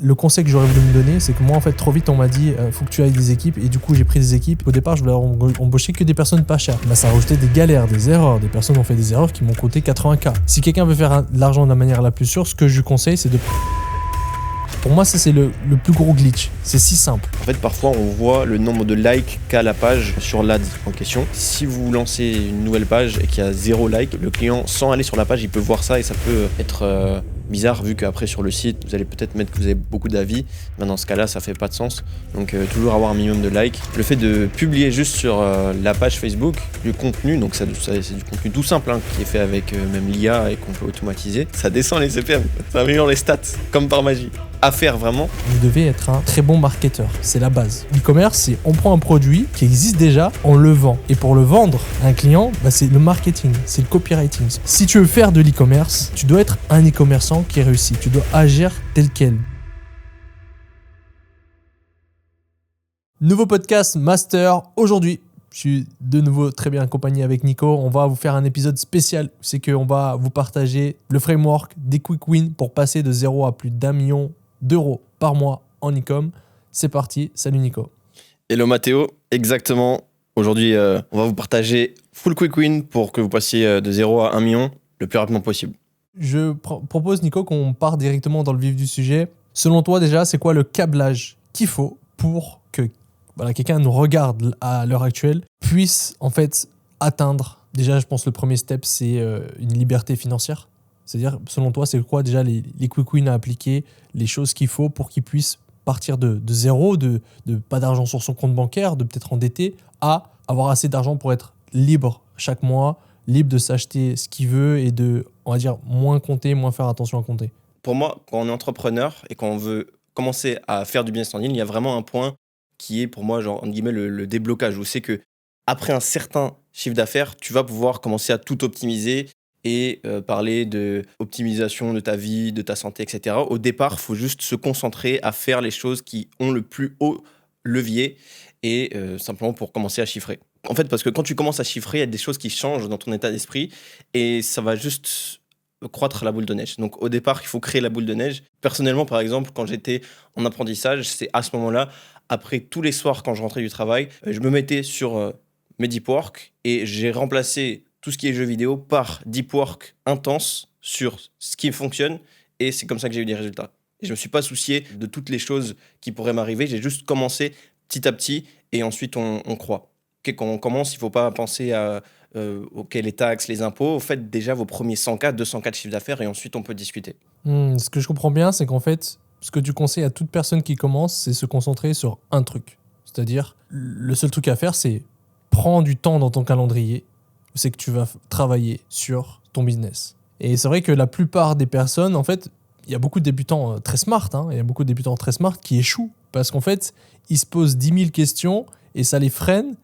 le conseil que j'aurais voulu me donner, c'est que moi, en fait, trop vite, on m'a dit faut que tu ailles des équipes. Et du coup, j'ai pris des équipes. Au départ, je voulais embaucher que des personnes pas chères. Bah, ça a rajouté des galères, des erreurs. Des personnes ont fait des erreurs qui m'ont coûté 80K. Si quelqu'un veut faire de l'argent de la manière la plus sûre, ce que je lui conseille, c'est de... Pour moi, ça, c'est le plus gros glitch. C'est si simple. En fait, parfois, on voit le nombre de likes qu'a la page sur l'ad en question. Si vous lancez une nouvelle page et qu'il y a 0 like, le client, sans aller sur la page, il peut voir ça et ça peut être bizarre vu qu'après, sur le site, vous allez peut-être mettre que vous avez beaucoup d'avis. Mais dans ce cas-là, ça fait pas de sens. Donc, toujours avoir un minimum de likes. Le fait de publier juste sur la page Facebook du contenu, donc c'est du contenu tout simple hein, qui est fait avec même l'IA et qu'on peut automatiser. Ça descend les CPM, ça améliore les stats, comme par magie. À faire vraiment. Vous devez être un très bon marketeur, c'est la base. L'e-commerce, c'est on prend un produit qui existe déjà, on le vend. Et pour le vendre à un client, c'est le marketing, c'est le copywriting. Si tu veux faire de l'e-commerce, tu dois être un e-commerçant qui réussit. Tu dois agir tel quel. Nouveau podcast Master. Aujourd'hui, je suis de nouveau très bien accompagné avec Nico. On va vous faire un épisode spécial. C'est qu'on va vous partager le framework des quick wins pour passer de 0 à plus d'1 million d'euros par mois en e-com. C'est parti. Salut Nico. Hello Mathéo, exactement. Aujourd'hui, on va vous partager full quick win pour que vous passiez de 0 à 1 million le plus rapidement possible. Je propose Nico qu'on parte directement dans le vif du sujet. Selon toi déjà, c'est quoi le câblage qu'il faut pour que quelqu'un nous regarde à l'heure actuelle puisse en fait atteindre, déjà je pense le premier step c'est une liberté financière. C'est-à-dire, selon toi, c'est quoi déjà les quick wins à appliquer, les choses qu'il faut pour qu'il puisse partir de zéro, de pas d'argent sur son compte bancaire, de peut-être endetté, à avoir assez d'argent pour être libre chaque mois, libre de s'acheter ce qu'il veut et de, on va dire, moins compter, moins faire attention à compter. Pour moi, quand on est entrepreneur et quand on veut commencer à faire du business en ligne, il y a vraiment un point qui est pour moi, genre, entre guillemets, le déblocage, où c'est que après un certain chiffre d'affaires, tu vas pouvoir commencer à tout optimiser et parler de optimisation de ta vie, de ta santé, etc. Au départ, il faut juste se concentrer à faire les choses qui ont le plus haut levier et simplement pour commencer à chiffrer. En fait, parce que quand tu commences à chiffrer, il y a des choses qui changent dans ton état d'esprit et ça va juste croître la boule de neige. Donc au départ, il faut créer la boule de neige. Personnellement, par exemple, quand j'étais en apprentissage, c'est à ce moment-là, après tous les soirs quand je rentrais du travail, je me mettais sur mes deep work et j'ai remplacé tout ce qui est jeux vidéo par deep work intense sur ce qui fonctionne et c'est comme ça que j'ai eu des résultats. Et je ne me suis pas soucié de toutes les choses qui pourraient m'arriver, j'ai juste commencé petit à petit et ensuite on croît. Okay, quand on commence, il ne faut pas penser à les taxes, les impôts. Faites déjà vos premiers 100K, 200K de chiffre d'affaires et ensuite on peut discuter. Ce que je comprends bien, c'est qu'en fait, ce que tu conseilles à toute personne qui commence, c'est se concentrer sur un truc. C'est-à-dire, le seul truc à faire, c'est prendre du temps dans ton calendrier. C'est que tu vas travailler sur ton business. Et c'est vrai que la plupart des personnes, en fait, il y a beaucoup de débutants très smart, il y a beaucoup de débutants très smart qui échouent parce qu'en fait, ils se posent 10 000 questions et ça les freine,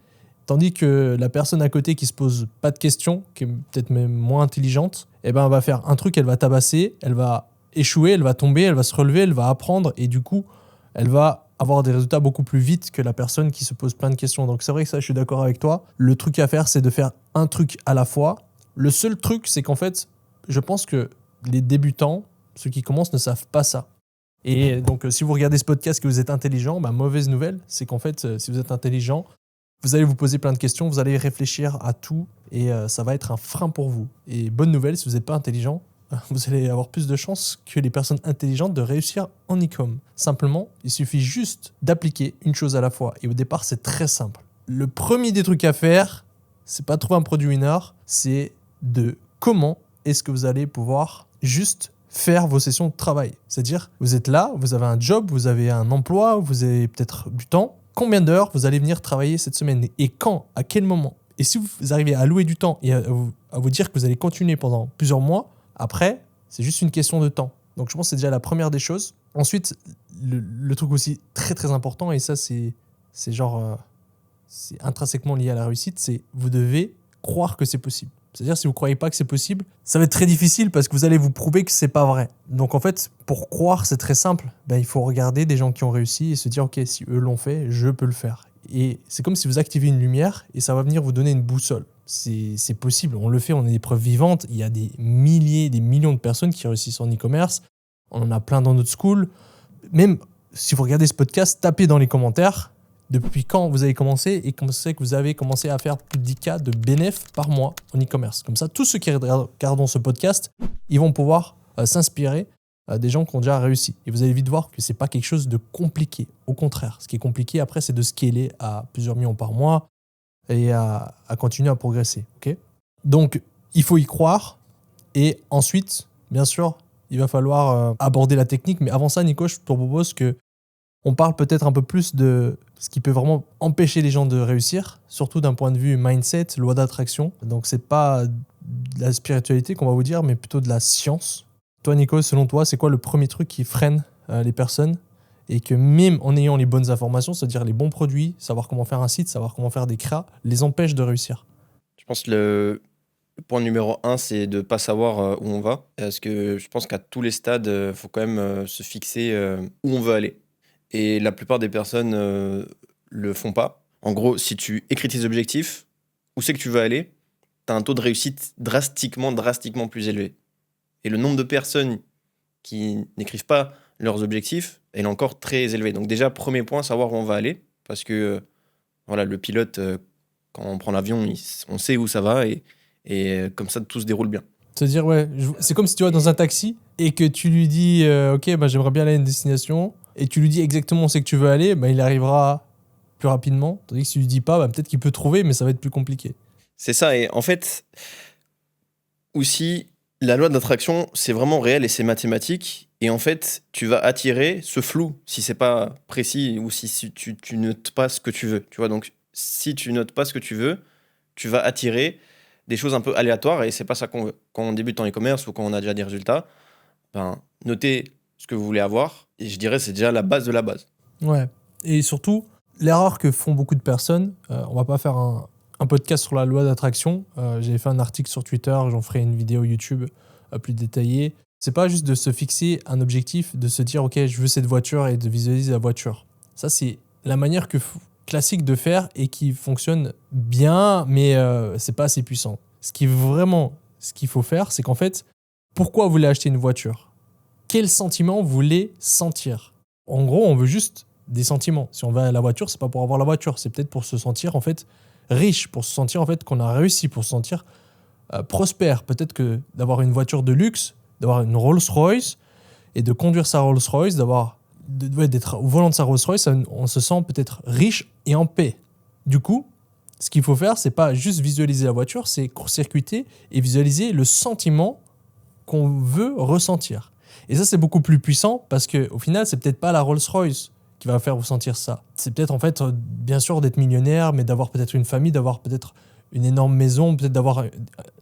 tandis que la personne à côté qui se pose pas de questions, qui est peut-être même moins intelligente, elle va faire un truc, elle va tabasser, elle va échouer, elle va tomber, elle va se relever, elle va apprendre et du coup, elle va avoir des résultats beaucoup plus vite que la personne qui se pose plein de questions. Donc c'est vrai que ça, je suis d'accord avec toi. Le truc à faire, c'est de faire un truc à la fois. Le seul truc, c'est qu'en fait, je pense que les débutants, ceux qui commencent, ne savent pas ça. Et donc, si vous regardez ce podcast et que vous êtes intelligent, mauvaise nouvelle, c'est qu'en fait, si vous êtes intelligent, vous allez vous poser plein de questions, vous allez réfléchir à tout et ça va être un frein pour vous. Et bonne nouvelle, si vous n'êtes pas intelligent, vous allez avoir plus de chances que les personnes intelligentes de réussir en e-com. Simplement, il suffit juste d'appliquer une chose à la fois. Et au départ, c'est très simple. Le premier des trucs à faire, c'est pas trouver un produit winner, c'est de comment est-ce que vous allez pouvoir juste faire vos sessions de travail. C'est-à-dire, vous êtes là, vous avez un job, vous avez un emploi, vous avez peut-être du temps. Combien d'heures vous allez venir travailler cette semaine et quand, à quel moment? Et si vous arrivez à allouer du temps et à vous dire que vous allez continuer pendant plusieurs mois, après, c'est juste une question de temps. Donc, je pense que c'est déjà la première des choses. Ensuite, le truc aussi très, très important, et ça, c'est intrinsèquement lié à la réussite, c'est vous devez croire que c'est possible. C'est-à-dire, si vous ne croyez pas que c'est possible, ça va être très difficile parce que vous allez vous prouver que ce n'est pas vrai. Donc, en fait, pour croire, c'est très simple. Il faut regarder des gens qui ont réussi et se dire, OK, si eux l'ont fait, je peux le faire. Et c'est comme si vous activez une lumière et ça va venir vous donner une boussole. C'est possible, on le fait, on a des preuves vivantes. Il y a des milliers, des millions de personnes qui réussissent en e-commerce. On en a plein dans notre school. même si vous regardez ce podcast, tapez dans les commentaires depuis quand vous avez commencé et comment c'est que vous avez commencé à faire plus de 10K de bénéfices par mois en e-commerce. Comme ça, tous ceux qui regardent ce podcast, ils vont pouvoir s'inspirer des gens qui ont déjà réussi. Et vous allez vite voir que ce n'est pas quelque chose de compliqué. Au contraire, ce qui est compliqué après, c'est de scaler à plusieurs millions par mois et à continuer à progresser. Okay, donc, il faut y croire. Et ensuite, bien sûr, il va falloir aborder la technique. Mais avant ça, Nico, je te propose qu'on parle peut-être un peu plus de ce qui peut vraiment empêcher les gens de réussir, surtout d'un point de vue mindset, loi d'attraction. Donc, ce n'est pas de la spiritualité qu'on va vous dire, mais plutôt de la science. Toi, Nico, selon toi, c'est quoi le premier truc qui freine les personnes et que même en ayant les bonnes informations, c'est-à-dire les bons produits, savoir comment faire un site, savoir comment faire des créas, les empêche de réussir? Je pense que le point numéro 1, c'est de ne pas savoir où on va. Parce que je pense qu'à tous les stades, il faut quand même se fixer où on veut aller. Et la plupart des personnes le font pas. En gros, si tu écris tes objectifs, où c'est que tu veux aller, tu as un taux de réussite drastiquement plus élevé. Et le nombre de personnes qui n'écrivent pas leurs objectifs est encore très élevé. Donc déjà, premier point, savoir où on va aller. Parce que voilà, le pilote, quand on prend l'avion, on sait où ça va et comme ça, tout se déroule bien. C'est-à-dire, ouais, c'est comme si tu vas dans un taxi et que tu lui dis ok, bah, j'aimerais bien aller à une destination, et tu lui dis exactement où c'est que tu veux aller, bah, il arrivera plus rapidement. Tandis que si tu lui dis pas, bah, peut-être qu'il peut trouver, mais ça va être plus compliqué. C'est ça. Et en fait, aussi, la loi d'attraction, c'est vraiment réel et c'est mathématique. Et en fait, tu vas attirer ce flou si c'est pas précis ou si tu notes pas ce que tu veux. Tu vois, donc si tu notes pas ce que tu veux, tu vas attirer des choses un peu aléatoires et c'est pas ça qu'on veut. Quand on débute en e-commerce ou quand on a déjà des résultats, ben, notez ce que vous voulez avoir et je dirais c'est déjà la base de la base. Ouais. Et surtout, l'erreur que font beaucoup de personnes, on va pas faire un podcast sur la loi d'attraction. J'avais fait un article sur Twitter, j'en ferai une vidéo YouTube plus détaillée. C'est pas juste de se fixer un objectif, de se dire ok, je veux cette voiture et de visualiser la voiture. Ça, c'est la manière classique de faire et qui fonctionne bien, mais c'est pas assez puissant. Ce qu'il faut faire, c'est qu'en fait, pourquoi vous voulez acheter une voiture? Quel sentiment vous voulez sentir? En gros, on veut juste des sentiments. Si on va à la voiture, c'est pas pour avoir la voiture, c'est peut-être pour se sentir en fait riche, pour se sentir en fait qu'on a réussi, pour se sentir prospère. Peut-être que d'avoir une voiture de luxe, d'avoir une Rolls-Royce et de conduire sa Rolls-Royce, d'être au volant de sa Rolls-Royce, on se sent peut-être riche et en paix. Du coup, ce qu'il faut faire, c'est pas juste visualiser la voiture, c'est court-circuiter et visualiser le sentiment qu'on veut ressentir. Et ça, c'est beaucoup plus puissant parce qu'au final, c'est peut-être pas la Rolls-Royce qui va faire vous sentir ça. C'est peut-être en fait, bien sûr, d'être millionnaire, mais d'avoir peut-être une famille, d'avoir peut-être une énorme maison, peut-être d'avoir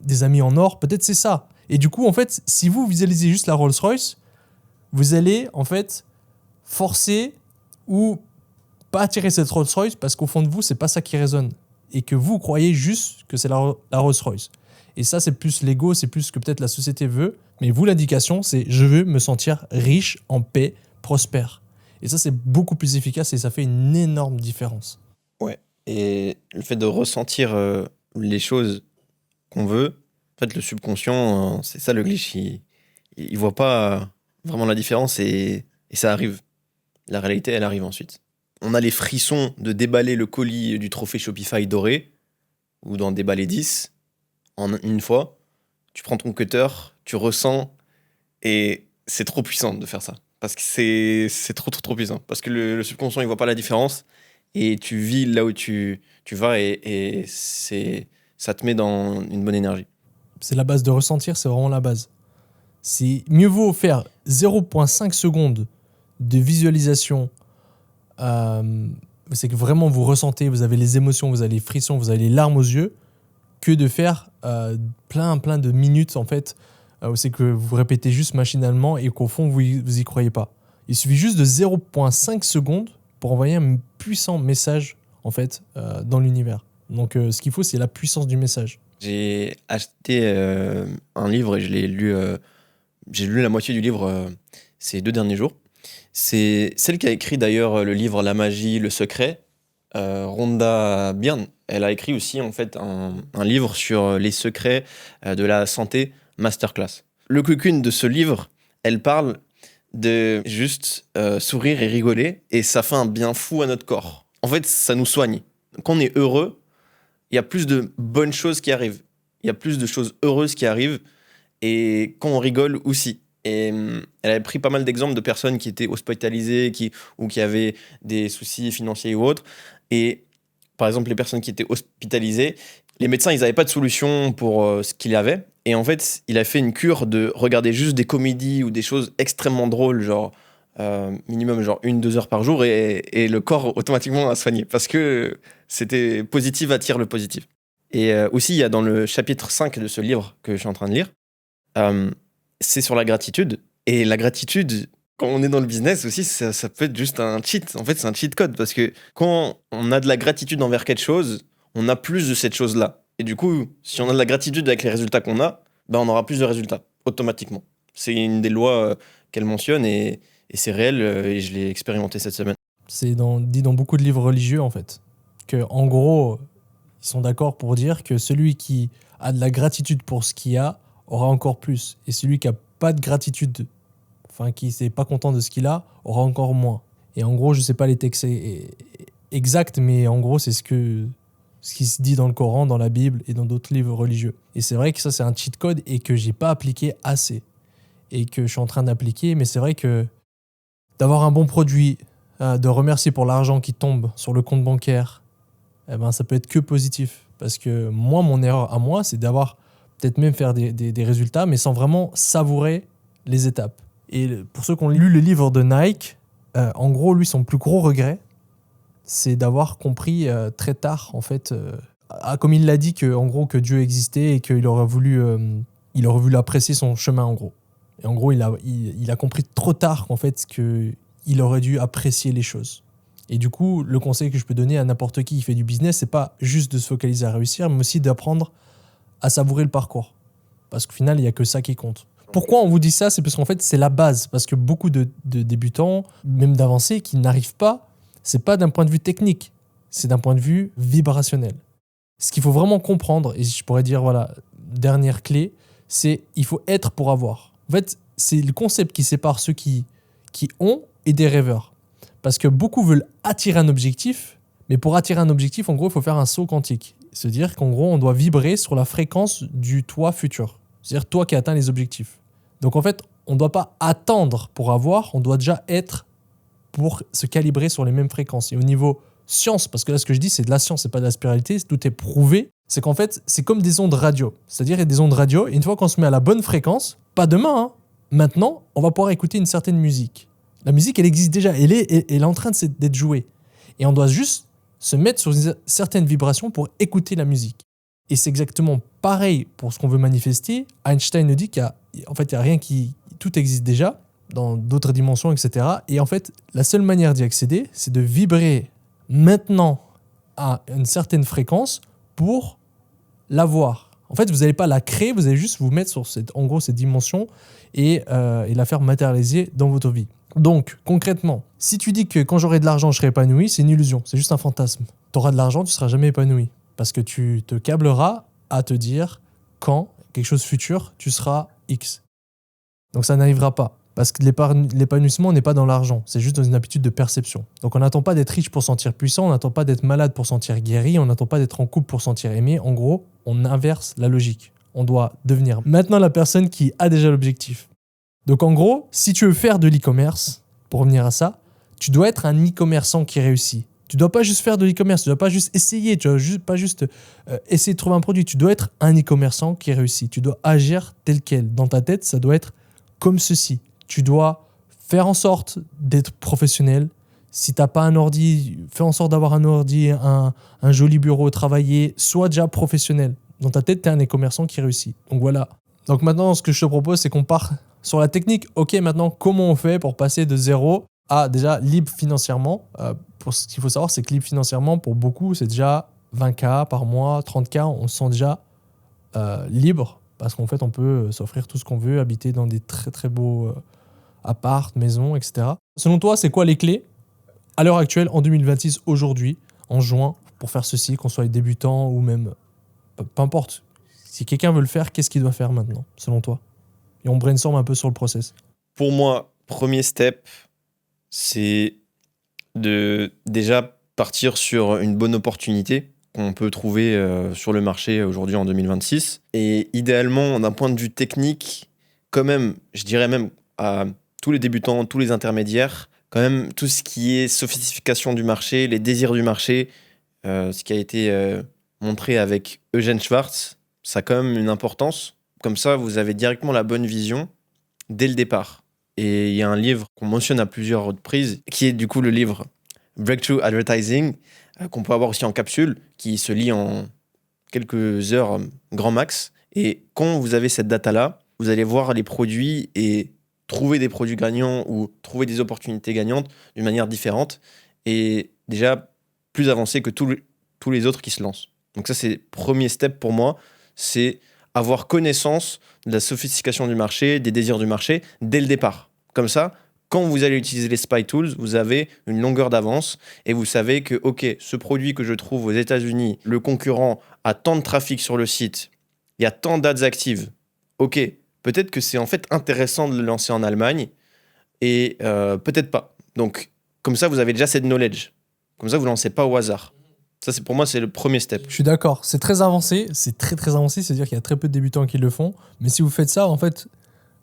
des amis en or, peut-être c'est ça. Et du coup, en fait, si vous visualisez juste la Rolls-Royce, vous allez en fait forcer ou pas attirer cette Rolls-Royce parce qu'au fond de vous, c'est pas ça qui résonne. Et que vous croyez juste que c'est la Rolls-Royce. Et ça, c'est plus l'ego, c'est plus ce que peut-être la société veut. Mais vous, l'indication, c'est je veux me sentir riche, en paix, prospère. Et ça, c'est beaucoup plus efficace et ça fait une énorme différence. Ouais. Et le fait de ressentir les choses qu'on veut, en fait, le subconscient, c'est ça le glitch. Il voit pas vraiment la différence et ça arrive. La réalité, elle arrive ensuite. On a les frissons de déballer le colis du trophée Shopify doré ou d'en déballer 10 en une fois. Tu prends ton cutter, tu ressens et c'est trop puissant de faire ça. Parce que c'est trop puissant. Parce que le subconscient, il voit pas la différence et tu vis là où tu vas et ça te met dans une bonne énergie. C'est la base de ressentir, c'est vraiment la base. C'est mieux vaut faire 0,5 secondes de visualisation. C'est que vraiment vous ressentez, vous avez les émotions, vous avez les frissons, vous avez les larmes aux yeux, que de faire plein de minutes en fait, où c'est que vous répétez juste machinalement et qu'au fond vous y croyez pas. Il suffit juste de 0,5 secondes pour envoyer un puissant message en fait dans l'univers. Donc ce qu'il faut, c'est la puissance du message. J'ai acheté un livre et je l'ai lu. J'ai lu la moitié du livre ces 2 derniers jours. C'est celle qui a écrit d'ailleurs le livre La magie, le secret, Rhonda Byrne. Elle a écrit aussi en fait un livre sur les secrets de la santé, masterclass. Le cocoon de ce livre, elle parle de juste sourire et rigoler, et ça fait un bien fou à notre corps. En fait, ça nous soigne. Quand on est heureux, il y a plus de bonnes choses qui arrivent. Il y a plus de choses heureuses qui arrivent, et quand on rigole aussi. Et elle avait pris pas mal d'exemples de personnes qui étaient hospitalisées ou qui avaient des soucis financiers ou autres. Et par exemple, les personnes qui étaient hospitalisées, les médecins, ils n'avaient pas de solution pour ce qu'il y avait. Et en fait, il a fait une cure de regarder juste des comédies ou des choses extrêmement drôles, genre minimum genre 1-2 heures par jour, et le corps automatiquement a soigné. Parce que c'était positif attire le positif. Et aussi, il y a dans le chapitre 5 de ce livre que je suis en train de lire, c'est sur la gratitude. Et la gratitude, quand on est dans le business aussi, ça peut être juste un cheat. En fait, c'est un cheat code parce que quand on a de la gratitude envers quelque chose, on a plus de cette chose-là. Et du coup, si on a de la gratitude avec les résultats qu'on a, ben on aura plus de résultats automatiquement. C'est une des lois qu'elle mentionne et c'est réel et je l'ai expérimenté cette semaine. C'est dit dans beaucoup de livres religieux, en fait. Que, en gros, ils sont d'accord pour dire que celui qui a de la gratitude pour ce qu'il a aura encore plus. Et celui qui n'a pas de gratitude, enfin, qui n'est pas content de ce qu'il a, aura encore moins. Et en gros, je ne sais pas les textes exacts, mais en gros, c'est ce qui se dit dans le Coran, dans la Bible et dans d'autres livres religieux. Et c'est vrai que ça, c'est un cheat code et que j'ai pas appliqué assez. Et que je suis en train d'appliquer, mais c'est vrai que d'avoir un bon produit, de remercier pour l'argent qui tombe sur le compte bancaire, eh ben, ça peut être que positif. Parce que moi, mon erreur à moi, c'est d'avoir peut-être même faire des résultats, mais sans vraiment savourer les étapes. Et pour ceux qui ont lu le livre de Nike, en gros, lui, son plus gros regret, c'est d'avoir compris très tard, en fait, comme il l'a dit, en gros, que Dieu existait et qu'il aurait voulu apprécier son chemin, en gros. Et en gros, il a compris trop tard, en fait, qu'il aurait dû apprécier les choses. Et du coup, le conseil que je peux donner à n'importe qui fait du business, c'est pas juste de se focaliser à réussir, mais aussi d'apprendre à savourer le parcours. Parce qu'au final, il n'y a que ça qui compte. Pourquoi on vous dit ça? C'est parce qu'en fait, c'est la base. Parce que beaucoup de débutants, même d'avancés, qui n'arrivent pas, c'est pas d'un point de vue technique, c'est d'un point de vue vibrationnel. Ce qu'il faut vraiment comprendre, et je pourrais dire, voilà, dernière clé, c'est il faut être pour avoir. En fait, c'est le concept qui sépare ceux qui ont et des rêveurs. Parce que beaucoup veulent attirer un objectif, mais pour attirer un objectif, en gros, il faut faire un saut quantique. C'est-à-dire qu'en gros, on doit vibrer sur la fréquence du toi futur. C'est-à-dire toi qui atteins les objectifs. Donc en fait, on ne doit pas attendre pour avoir, on doit déjà être pour se calibrer sur les mêmes fréquences. Et au niveau science, parce que là, ce que je dis, c'est de la science, c'est pas de la spiritualité, tout est prouvé, c'est qu'en fait, c'est comme des ondes radio. C'est-à-dire, il y a des ondes radio, et une fois qu'on se met à la bonne fréquence, pas demain, hein, maintenant, on va pouvoir écouter une certaine musique. La musique, elle existe déjà, elle est en train d'être jouée. Et on doit juste se mettre sur une certaine vibration pour écouter la musique. Et c'est exactement pareil pour ce qu'on veut manifester. Einstein nous dit qu'il y a rien qui... Tout existe déjà, dans d'autres dimensions, etc. Et en fait, la seule manière d'y accéder, c'est de vibrer maintenant à une certaine fréquence pour l'avoir. En fait, vous n'allez pas la créer, vous allez juste vous mettre sur cette dimension et la faire matérialiser dans votre vie. Donc, concrètement, si tu dis que quand j'aurai de l'argent, je serai épanoui, c'est une illusion, c'est juste un fantasme. Tu auras de l'argent, tu ne seras jamais épanoui. Parce que tu te câbleras à te dire quand, quelque chose futur, tu seras X. Donc ça n'arrivera pas. Parce que l'épanouissement n'est pas dans l'argent, c'est juste dans une habitude de perception. Donc on n'attend pas d'être riche pour se sentir puissant, on n'attend pas d'être malade pour se sentir guéri, on n'attend pas d'être en couple pour se sentir aimé. En gros, on inverse la logique. On doit devenir maintenant la personne qui a déjà l'objectif. Donc en gros, si tu veux faire de l'e-commerce, pour revenir à ça, tu dois être un e-commerçant qui réussit. Tu ne dois pas juste faire de l'e-commerce, tu ne dois pas juste essayer, tu ne dois pas juste essayer de trouver un produit. Tu dois être un e-commerçant qui réussit. Tu dois agir tel quel. Dans ta tête, ça doit être comme ceci. Tu dois faire en sorte d'être professionnel. Si tu n'as pas un ordi, fais en sorte d'avoir un ordi, un joli bureau, travailler. Sois déjà professionnel. Dans ta tête, tu es un e-commerçant qui réussit. Donc voilà. Donc maintenant, ce que je te propose, c'est qu'on part sur la technique. Ok, maintenant, comment on fait pour passer de 0 à déjà libre financièrement? Pour ce qu'il faut savoir, c'est que libre financièrement, pour beaucoup, c'est déjà 20K par mois, 30K. On se sent déjà libre parce qu'en fait, on peut s'offrir tout ce qu'on veut, habiter dans des très très beaux appart, maisons, etc. Selon toi, c'est quoi les clés à l'heure actuelle, en 2026, aujourd'hui, en juin, pour faire ceci, qu'on soit débutant ou même... Peu importe. Si quelqu'un veut le faire, qu'est-ce qu'il doit faire maintenant, selon toi? Et on brainstorm un peu sur le process. Pour moi, Premier step, c'est de déjà partir sur une bonne opportunité qu'on peut trouver sur le marché aujourd'hui en 2026. Et idéalement, d'un point de vue technique, quand même, je dirais même à tous les débutants, tous les intermédiaires, quand même tout ce qui est sophistication du marché, les désirs du marché, ce qui a été montré avec Eugène Schwartz, ça a quand même une importance. Comme ça, vous avez directement la bonne vision dès le départ. Et il y a un livre qu'on mentionne à plusieurs reprises, qui est du coup le livre Breakthrough Advertising, qu'on peut avoir aussi en capsule, qui se lit en quelques heures grand max. Et quand vous avez cette data-là, vous allez voir les produits et trouver des produits gagnants ou trouver des opportunités gagnantes d'une manière différente et déjà plus avancé que tous les autres qui se lancent. Donc ça, c'est le premier step pour moi, c'est avoir connaissance de la sophistication du marché, des désirs du marché dès le départ. Comme ça, quand vous allez utiliser les spy tools, vous avez une longueur d'avance et vous savez que, ok, ce produit que je trouve aux États-Unis, le concurrent a tant de trafic sur le site, il y a tant d'ads actives. Ok, peut-être que c'est en fait intéressant de le lancer en Allemagne et peut-être pas. Donc, comme ça, vous avez déjà cette knowledge. Comme ça, vous ne lancez pas au hasard. Ça, pour moi, c'est le premier step. Je suis d'accord. C'est très avancé. C'est très, très avancé. C'est-à-dire qu'il y a très peu de débutants qui le font. Mais si vous faites ça, en fait,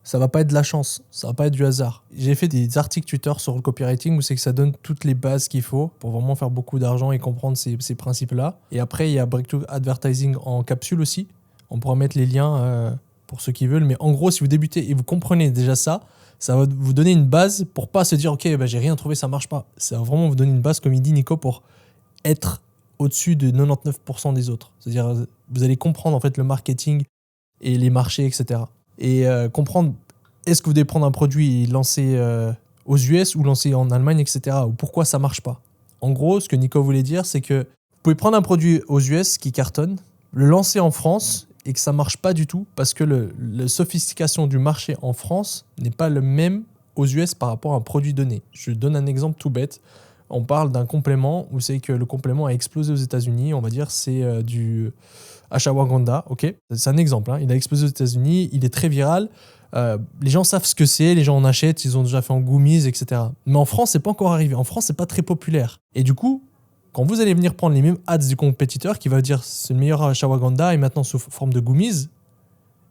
ça va pas être de la chance. Ça va pas être du hasard. J'ai fait des articles Twitter sur le copywriting où c'est que ça donne toutes les bases qu'il faut pour vraiment faire beaucoup d'argent et comprendre ces principes-là. Et après, il y a Breakthrough Advertising en capsule aussi. On pourra mettre les liens pour ceux qui veulent. Mais en gros, si vous débutez et vous comprenez déjà ça va vous donner une base pour pas se dire « Ok, j'ai rien trouvé, ça marche pas ». Ça va vraiment vous donner une base, comme il dit Nico, pour être au-dessus de 99% des autres. C'est-à-dire, vous allez comprendre en fait le marketing et les marchés, etc. Et comprendre, est-ce que vous devez prendre un produit et lancer aux US ou lancer en Allemagne, etc. Ou pourquoi ça marche pas. En gros, ce que Nico voulait dire, c'est que vous pouvez prendre un produit aux US qui cartonne, le lancer en France et que ça marche pas du tout parce que la sophistication du marché en France n'est pas le même aux US par rapport à un produit donné. Je donne un exemple tout bête. On parle d'un complément où c'est que le complément a explosé aux États-Unis. On va dire c'est du ashwagandha. Ok, c'est un exemple. Hein. Il a explosé aux États-Unis. Il est très viral. Les gens savent ce que c'est. Les gens en achètent. Ils ont déjà fait en gummies, etc. Mais en France, c'est pas encore arrivé. En France, c'est pas très populaire. Et du coup, quand vous allez venir prendre les mêmes ads du compétiteur qui va dire c'est le meilleur ashwagandha et maintenant sous forme de gummies,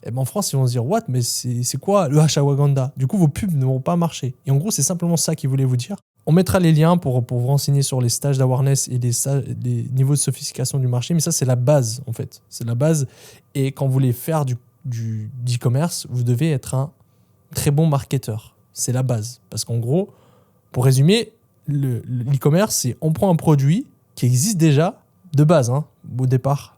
et ben en France, ils vont se dire what, mais c'est quoi le ashwagandha? Du coup, vos pubs ne vont pas marcher. Et en gros, c'est simplement ça qu'il voulait vous dire. On mettra les liens pour vous renseigner sur les stages d'awareness et les niveaux de sophistication du marché, mais ça, c'est la base, en fait. C'est la base. Et quand vous voulez faire du e-commerce, vous devez être un très bon marketeur. C'est la base. Parce qu'en gros, pour résumer, l'e-commerce, c'est on prend un produit qui existe déjà de base, hein, au départ,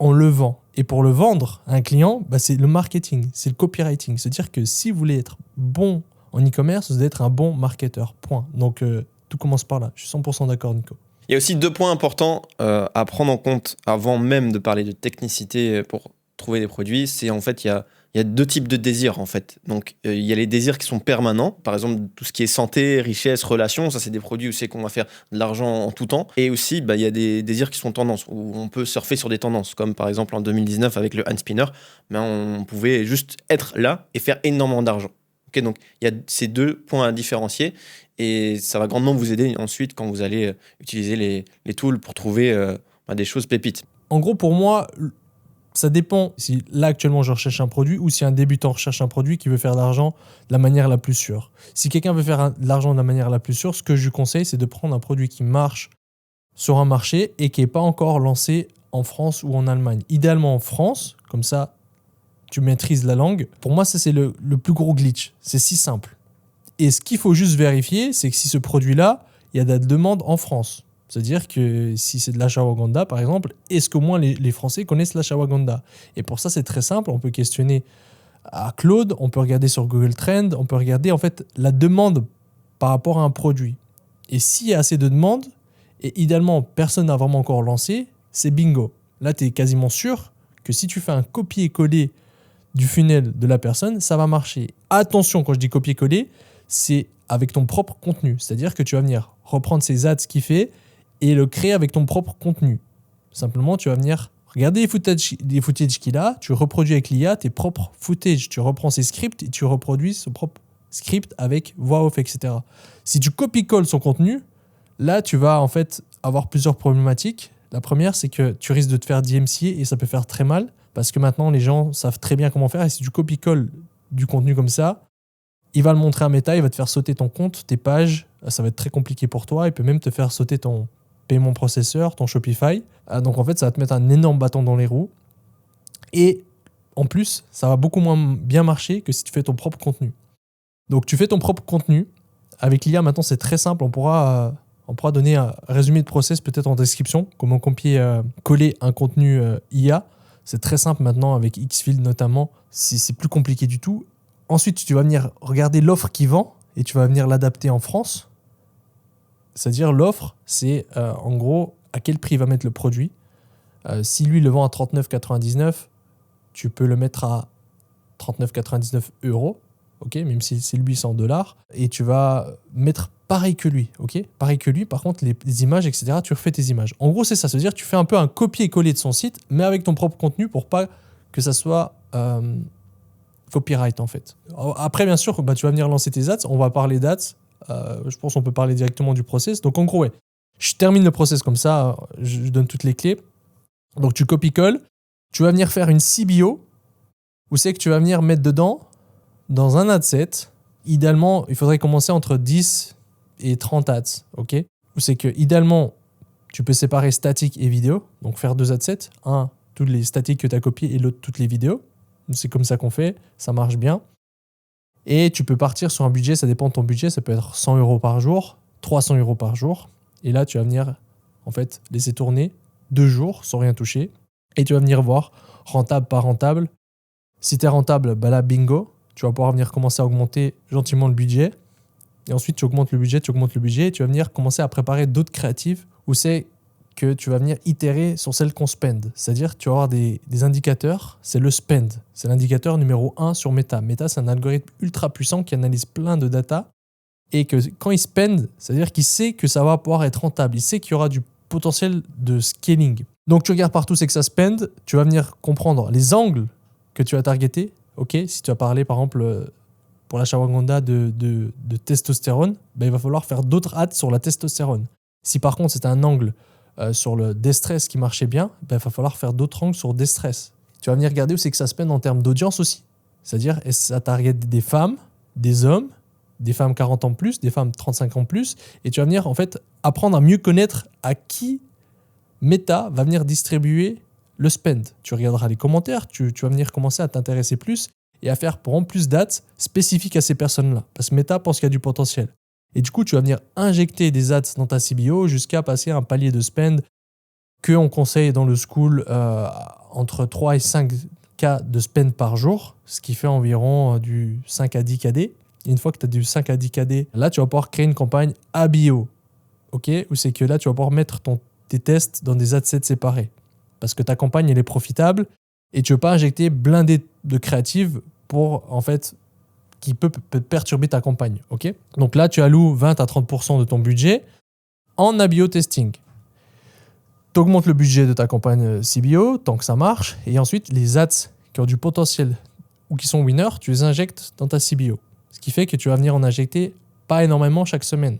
on le vend. Et pour le vendre à un client, c'est le marketing, c'est le copywriting. C'est-à-dire que si vous voulez être bon en e-commerce, vous devez être un bon marketeur. Point. Donc, tout commence par là. Je suis 100% d'accord, Nico. Il y a aussi 2 points importants à prendre en compte avant même de parler de technicité pour trouver des produits. C'est en fait, il y a 2 types de désirs en fait. Donc, il y a les désirs qui sont permanents. Par exemple, tout ce qui est santé, richesse, relations. Ça, c'est des produits où c'est qu'on va faire de l'argent en tout temps. Et aussi, il y a des désirs qui sont tendances, où on peut surfer sur des tendances. Comme par exemple en 2019 avec le hand spinner, on pouvait juste être là et faire énormément d'argent. Okay, donc, il y a ces 2 points à différencier et ça va grandement vous aider ensuite quand vous allez utiliser les tools pour trouver des choses pépites. En gros, pour moi, ça dépend si là actuellement je recherche un produit ou si un débutant recherche un produit qui veut faire de l'argent de la manière la plus sûre. Si quelqu'un veut faire de l'argent de la manière la plus sûre, ce que je lui conseille, c'est de prendre un produit qui marche sur un marché et qui n'est pas encore lancé en France ou en Allemagne. Idéalement en France, comme ça, tu maîtrises la langue. Pour moi, ça, c'est le plus gros glitch. C'est si simple. Et ce qu'il faut juste vérifier, c'est que si ce produit-là, il y a de la demande en France. C'est-à-dire que si c'est de l'ashwagandha, par exemple, est-ce qu'au moins les Français connaissent l'ashwagandha? Et pour ça, c'est très simple. On peut questionner à Claude, on peut regarder sur Google Trends, on peut regarder en fait la demande par rapport à un produit. Et s'il y a assez de demandes, et idéalement, personne n'a vraiment encore lancé, c'est bingo. Là, tu es quasiment sûr que si tu fais un copier-coller du funnel de la personne, ça va marcher. Attention, quand je dis copier-coller, c'est avec ton propre contenu. C'est-à-dire que tu vas venir reprendre ces ads qu'il fait et le créer avec ton propre contenu. Simplement, tu vas venir regarder les footages qu'il a, tu reproduis avec l'IA tes propres footages. Tu reprends ses scripts et tu reproduis ce propre script avec voix off, etc. Si tu copie-colles son contenu, là, tu vas en fait avoir plusieurs problématiques. La première, c'est que tu risques de te faire DMCA et ça peut faire très mal parce que maintenant, les gens savent très bien comment faire. Et si tu copie-colles du contenu comme ça, il va le montrer à Meta, il va te faire sauter ton compte, tes pages. Ça va être très compliqué pour toi. Il peut même te faire sauter ton paiement processeur, ton Shopify. Donc en fait, ça va te mettre un énorme bâton dans les roues. Et en plus, ça va beaucoup moins bien marcher que si tu fais ton propre contenu. Donc tu fais ton propre contenu. Avec l'IA, maintenant, c'est très simple. On pourra donner un résumé de process peut-être en description, comment coller un contenu IA. C'est très simple maintenant avec Xfield notamment. C'est plus compliqué du tout. Ensuite, tu vas venir regarder l'offre qui vend et tu vas venir l'adapter en France. C'est-à-dire l'offre, c'est en gros à quel prix il va mettre le produit. Si lui le vend à 39,99, tu peux le mettre à 39,99 €, ok, même si c'est lui, c'est en dollars. Et tu vas mettre pareil que lui, ok. Pareil que lui, par contre, les images, etc., tu refais tes images. En gros, c'est ça. C'est-à-dire que tu fais un peu un copier-coller de son site, mais avec ton propre contenu pour pas que ça soit copyright, en fait. Après, bien sûr, tu vas venir lancer tes ads. On va parler d'ads. Je pense qu'on peut parler directement du process. Donc, en gros, ouais, je termine le process comme ça. Je donne toutes les clés. Donc, tu copie-colles. Tu vas venir faire une CBO où c'est que tu vas venir mettre dedans, dans un ad set, idéalement, il faudrait commencer entre 10 et 30 ads, ok? Où c'est que, idéalement, tu peux séparer statique et vidéo, donc faire 2 ad sets, un, toutes les statiques que tu as copiées et l'autre, toutes les vidéos. C'est comme ça qu'on fait, ça marche bien. Et tu peux partir sur un budget, ça dépend de ton budget, ça peut être 100 € par jour, 300 € par jour. Et là, tu vas venir, en fait, laisser tourner 2 jours sans rien toucher. Et tu vas venir voir rentable par rentable. Si tu es rentable, bah là, bingo, tu vas pouvoir venir commencer à augmenter gentiment le budget. Et ensuite, tu augmentes le budget, et tu vas venir commencer à préparer d'autres créatives où c'est que tu vas venir itérer sur celles qu'on spend. C'est-à-dire tu vas avoir des indicateurs, c'est le spend. C'est l'indicateur numéro 1 sur Meta. Meta, c'est un algorithme ultra puissant qui analyse plein de data et que quand il spend, c'est-à-dire qu'il sait que ça va pouvoir être rentable. Il sait qu'il y aura du potentiel de scaling. Donc, tu regardes partout, c'est que ça spend. Tu vas venir comprendre les angles que tu vas targeter. Ok, si tu as parlé, par exemple, pour la Shawaganda de testostérone, ben, il va falloir faire d'autres ads sur la testostérone. Si par contre, c'est un angle sur le destress qui marchait bien, ben, il va falloir faire d'autres angles sur destress. Tu vas venir regarder où c'est que ça spend en termes d'audience aussi. C'est-à-dire, est-ce que ça target des femmes, des hommes, des femmes 40 ans plus, des femmes 35 ans plus, et tu vas venir en fait apprendre à mieux connaître à qui Meta va venir distribuer le spend. Tu regarderas les commentaires, tu vas venir commencer à t'intéresser plus et à faire pour en plus d'ads spécifiques à ces personnes-là. Parce que Meta pense qu'il y a du potentiel. Et du coup, tu vas venir injecter des ads dans ta CBO jusqu'à passer un palier de spend qu'on conseille dans le school entre 3 et 5 K de spend par jour, ce qui fait environ du 5 à 10 KD. Et une fois que tu as du 5 à 10 KD, là, tu vas pouvoir créer une campagne ABO. Ok, où c'est que là, tu vas pouvoir mettre tes tests dans des adsets séparés. Parce que ta campagne, elle est profitable et tu ne veux pas injecter blindé de créatives pour, en fait, qui peut perturber ta campagne. Ok, donc là, tu alloues 20 à 30% de ton budget en ABO testing. Tu augmentes le budget de ta campagne CBO tant que ça marche. Et ensuite, les ads qui ont du potentiel ou qui sont winners, tu les injectes dans ta CBO. Ce qui fait que tu vas venir en injecter pas énormément chaque semaine.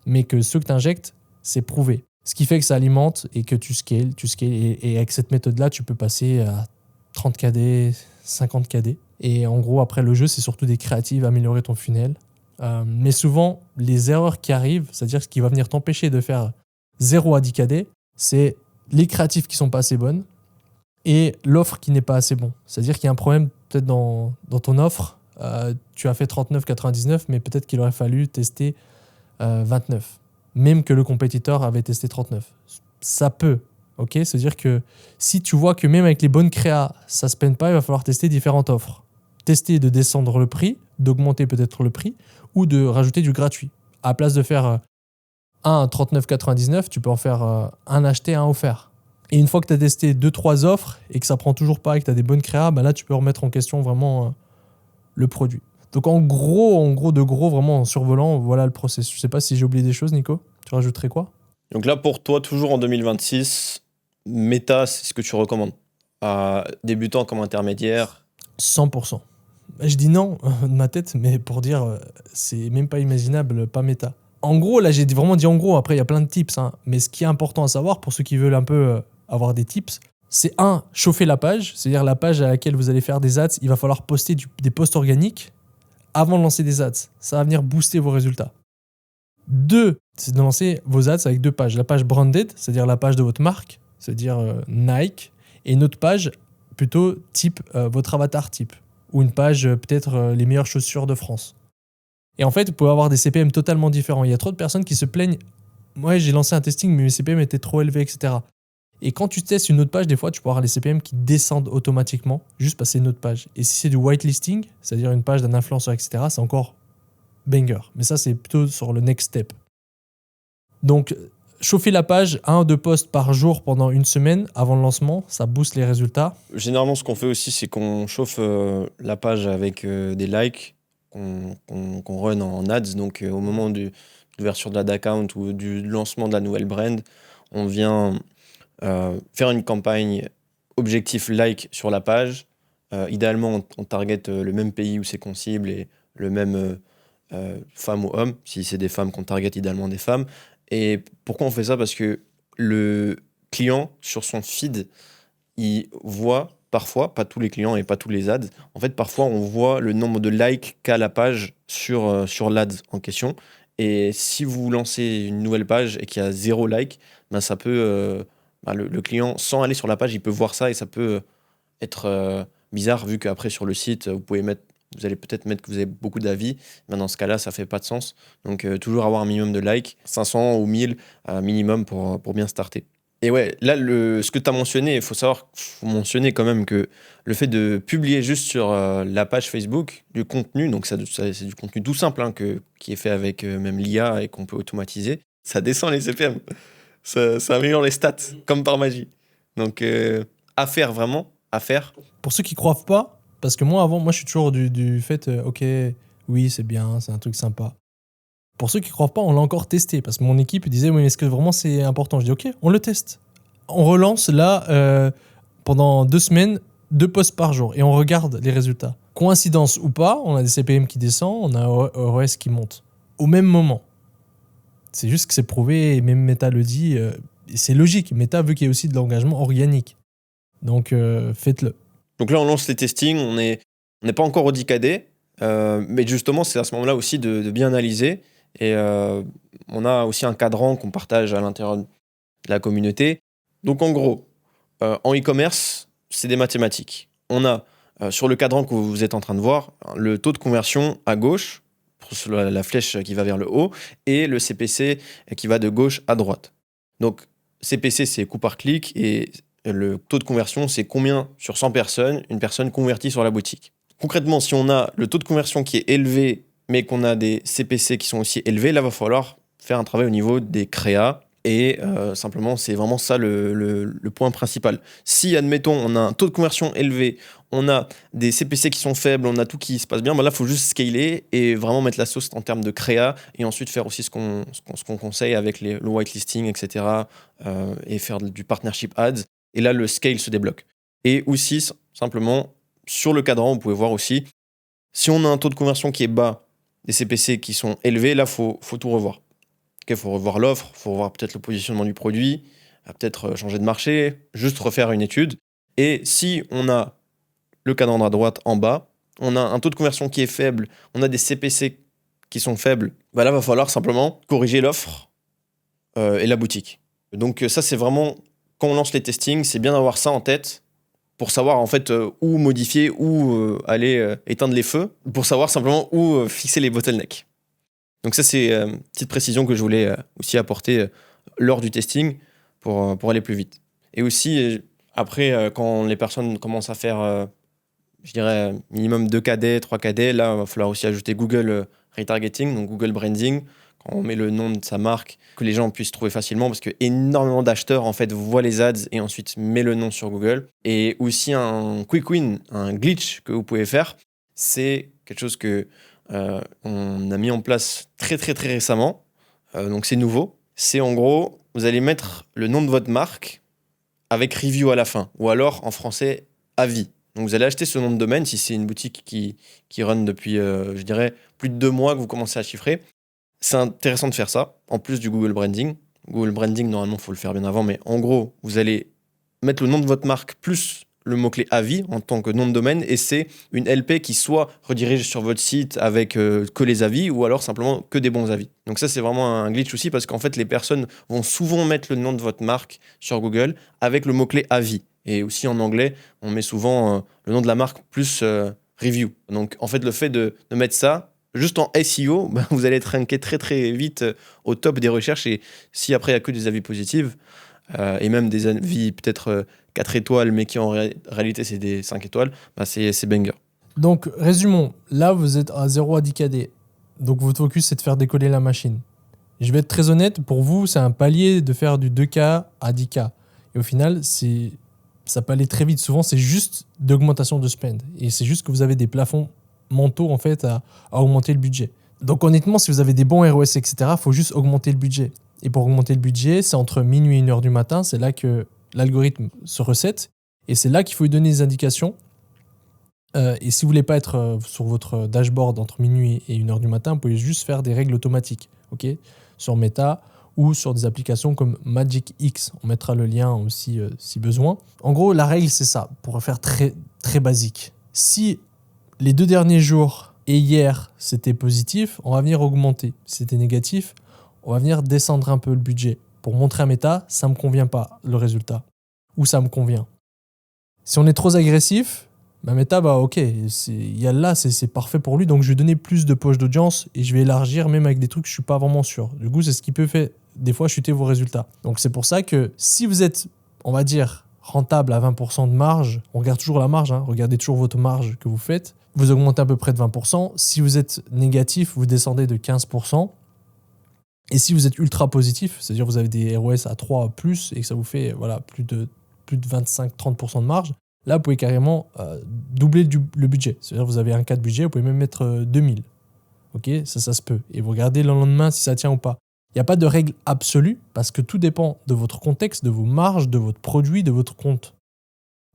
Mais que ceux que tu injectes, c'est prouvé. Ce qui fait que ça alimente et que tu scales. Et avec cette méthode-là, tu peux passer à 30 KD, 50 KD. Et en gros, après, le jeu, c'est surtout des créatives, améliorer ton funnel. Mais souvent, les erreurs qui arrivent, c'est-à-dire ce qui va venir t'empêcher de faire 0 à 10 KD, c'est les créatifs qui sont pas assez bonnes et l'offre qui n'est pas assez bon. C'est-à-dire qu'il y a un problème peut-être dans ton offre. Tu as fait 39,99, mais peut-être qu'il aurait fallu tester 29. Même que le compétiteur avait testé 39. Ça peut, ok? C'est-à-dire que si tu vois que même avec les bonnes créas, ça ne se peine pas, il va falloir tester différentes offres. Tester de descendre le prix, d'augmenter peut-être le prix, ou de rajouter du gratuit. À la place de faire un à 39,99, tu peux en faire un acheté, un offert. Et une fois que tu as testé 2-3 offres et que ça ne prend toujours pas et que tu as des bonnes créas, ben là, tu peux remettre en question vraiment le produit. Donc en gros, vraiment en survolant, voilà le processus. Je ne sais pas si j'ai oublié des choses, Nico. Tu rajouterais quoi? Donc là, pour toi, toujours en 2026, Meta, c'est ce que tu recommandes à débutants comme intermédiaires? 100%. Je dis non de ma tête, mais pour dire, c'est même pas imaginable, pas méta. En gros, là, j'ai vraiment dit en gros. Après, il y a plein de tips. Hein. Mais ce qui est important à savoir, pour ceux qui veulent un peu avoir des tips, c'est chauffer la page. C'est-à-dire la page à laquelle vous allez faire des ads, il va falloir poster des posts organiques avant de lancer des ads. Ça va venir booster vos résultats. 2, c'est de lancer vos ads avec 2 pages. La page branded, c'est-à-dire la page de votre marque, c'est-à-dire Nike, et une autre page plutôt type votre avatar type, ou une page peut-être les meilleures chaussures de France. Et en fait, vous pouvez avoir des CPM totalement différents. Il y a trop de personnes qui se plaignent. Moi, j'ai lancé un testing, mais mes CPM étaient trop élevés, etc. Et quand tu testes une autre page, des fois, tu peux avoir les CPM qui descendent automatiquement, juste passer une autre page. Et si c'est du whitelisting, c'est-à-dire une page d'un influenceur, etc., c'est encore banger. Mais ça, c'est plutôt sur le next step. Donc, chauffer la page, 1 ou 2 posts par jour pendant une semaine avant le lancement, ça booste les résultats. Généralement, ce qu'on fait aussi, c'est qu'on chauffe la page avec des likes qu'on run en ads. Donc, au moment de l'ouverture de l'account ou du lancement de la nouvelle brand, on vient faire une campagne objectif like sur la page. Idéalement, on target le même pays où c'est qu'on cible et le même femme ou homme. Si c'est des femmes, qu'on target idéalement des femmes. Et pourquoi on fait ça? Parce que le client, sur son feed, il voit parfois, pas tous les clients et pas tous les ads, en fait, parfois, on voit le nombre de likes qu'a la page sur l'ad en question. Et si vous lancez une nouvelle page et qu'il y a 0 like, ben ça peut, le client, sans aller sur la page, il peut voir ça et ça peut être bizarre, vu qu'après, sur le site, vous allez peut-être mettre que vous avez beaucoup d'avis. Ben dans ce cas-là, ça fait pas de sens. Donc, toujours avoir un minimum de likes, 500 ou 1000 minimum pour bien starter. Et ouais, là, ce que tu as mentionné, il faut mentionner quand même que le fait de publier juste sur la page Facebook du contenu, donc c'est du contenu tout simple hein, qui est fait avec même l'IA et qu'on peut automatiser, ça descend les CPM, ça améliore les stats, comme par magie. Donc, à faire vraiment, à faire. Pour ceux qui ne croient pas, parce que moi, je suis toujours du fait, ok, oui, c'est bien, c'est un truc sympa. Pour ceux qui ne croient pas, on l'a encore testé, parce que mon équipe disait, oui, mais est-ce que vraiment c'est important? Je dis, ok, on le teste. On relance là, pendant 2 semaines, 2 posts par jour, et on regarde les résultats. Coïncidence ou pas, on a des CPM qui descendent, on a un ROS qui monte. Au même moment. C'est juste que c'est prouvé, et même Meta le dit, et c'est logique. Meta veut qu'il y ait aussi de l'engagement organique. Donc, faites-le. Donc là, on lance les testings, on n'est pas encore au 10KD, mais justement, c'est à ce moment-là aussi de bien analyser. Et on a aussi un cadran qu'on partage à l'intérieur de la communauté. Donc en gros, en e-commerce, c'est des mathématiques. On a sur le cadran que vous êtes en train de voir, le taux de conversion à gauche, sur la flèche qui va vers le haut, et le CPC qui va de gauche à droite. Donc CPC, c'est coût par clic, et le taux de conversion, c'est combien sur 100 personnes, une personne convertie sur la boutique. Concrètement, si on a le taux de conversion qui est élevé, mais qu'on a des CPC qui sont aussi élevés, là, il va falloir faire un travail au niveau des créas. Et simplement, c'est vraiment ça le point principal. Si, admettons, on a un taux de conversion élevé, on a des CPC qui sont faibles, on a tout qui se passe bien, ben là, il faut juste scaler et vraiment mettre la sauce en termes de créa et ensuite faire aussi ce qu'on conseille avec le whitelisting, etc. Et faire du partnership ads. Et là, le scale se débloque. Et aussi, simplement, sur le cadran, vous pouvez voir aussi, si on a un taux de conversion qui est bas, des CPC qui sont élevés, là, faut tout revoir. Il faut revoir l'offre, il faut revoir peut-être le positionnement du produit, peut-être changer de marché, juste refaire une étude. Et si on a le cadran à droite en bas, on a un taux de conversion qui est faible, on a des CPC qui sont faibles, bah là, il va falloir simplement corriger l'offre et la boutique. Donc ça, c'est vraiment, quand on lance les testings, c'est bien d'avoir ça en tête pour savoir en fait où modifier, où aller éteindre les feux, pour savoir simplement où fixer les bottlenecks. Donc ça, c'est une petite précision que je voulais aussi apporter lors du testing pour aller plus vite. Et aussi, après, quand les personnes commencent à faire, je dirais, minimum 2KD, 3KD, là, il va falloir aussi ajouter Google Retargeting, donc Google Branding, quand on met le nom de sa marque, que les gens puissent trouver facilement, parce que énormément d'acheteurs, en fait, voient les ads et ensuite met le nom sur Google. Et aussi un quick win, un glitch que vous pouvez faire, c'est quelque chose que on a mis en place très très très récemment, donc c'est nouveau. C'est en gros, vous allez mettre le nom de votre marque avec review à la fin, ou alors en français avis. Donc, vous allez acheter ce nom de domaine si c'est une boutique qui run depuis, je dirais, plus de 2 mois que vous commencez à chiffrer. C'est intéressant de faire ça, en plus du Google Branding. Google Branding, normalement, il faut le faire bien avant, mais en gros, vous allez mettre le nom de votre marque plus le mot-clé avis en tant que nom de domaine, et c'est une LP qui soit redirige sur votre site avec que les avis, ou alors simplement que des bons avis. Donc ça, c'est vraiment un glitch aussi, parce qu'en fait, les personnes vont souvent mettre le nom de votre marque sur Google avec le mot-clé avis. Et aussi en anglais, on met souvent le nom de la marque plus review. Donc en fait, le fait de mettre ça, juste en SEO, bah, vous allez être ranké très très vite au top des recherches, et si après il n'y a que des avis positifs, et même des avis peut-être 4 étoiles, mais qui en réalité c'est des 5 étoiles, bah c'est banger. Donc, résumons. Là, vous êtes à 0 à 10 KD. Donc, votre focus, c'est de faire décoller la machine. Je vais être très honnête, pour vous, c'est un palier de faire du 2K à 10K. Et au final, ça peut aller très vite. Souvent, c'est juste d'augmentation de spend. Et c'est juste que vous avez des plafonds mentaux, en fait, à augmenter le budget. Donc, honnêtement, si vous avez des bons ROS, etc., il faut juste augmenter le budget. Et pour augmenter le budget, c'est entre minuit et 1h du matin. C'est là que l'algorithme se recette. Et c'est là qu'il faut lui donner des indications. Et si vous voulez pas être sur votre dashboard entre minuit et 1h du matin, vous pouvez juste faire des règles automatiques, ok, sur Meta ou sur des applications comme Magic X. On mettra le lien aussi si besoin. En gros, la règle, c'est ça, pour faire très, très basique. Si les 2 derniers jours et hier, c'était positif, on va venir augmenter. Si c'était négatif, on va venir descendre un peu le budget. Pour montrer à Meta, ça ne me convient pas, le résultat. Ou ça me convient. Si on est trop agressif, bah Meta, bah ok, c'est parfait pour lui, donc je vais donner plus de poches d'audience et je vais élargir même avec des trucs que je ne suis pas vraiment sûr. Du coup, c'est ce qui peut faire des fois chuter vos résultats. Donc c'est pour ça que si vous êtes, on va dire, rentable à 20% de marge, on regarde toujours la marge, hein, regardez toujours votre marge que vous faites, vous augmentez à peu près de 20%. Si vous êtes négatif, vous descendez de 15%. Et si vous êtes ultra positif, c'est-à-dire vous avez des ROS à 3 plus et que ça vous fait voilà, plus de 25-30% de marge, là, vous pouvez carrément doubler le budget. C'est-à-dire vous avez un cas de budget, vous pouvez même mettre 2000. Ok, ça se peut. Et vous regardez le lendemain si ça tient ou pas. Il n'y a pas de règle absolue parce que tout dépend de votre contexte, de vos marges, de votre produit, de votre compte.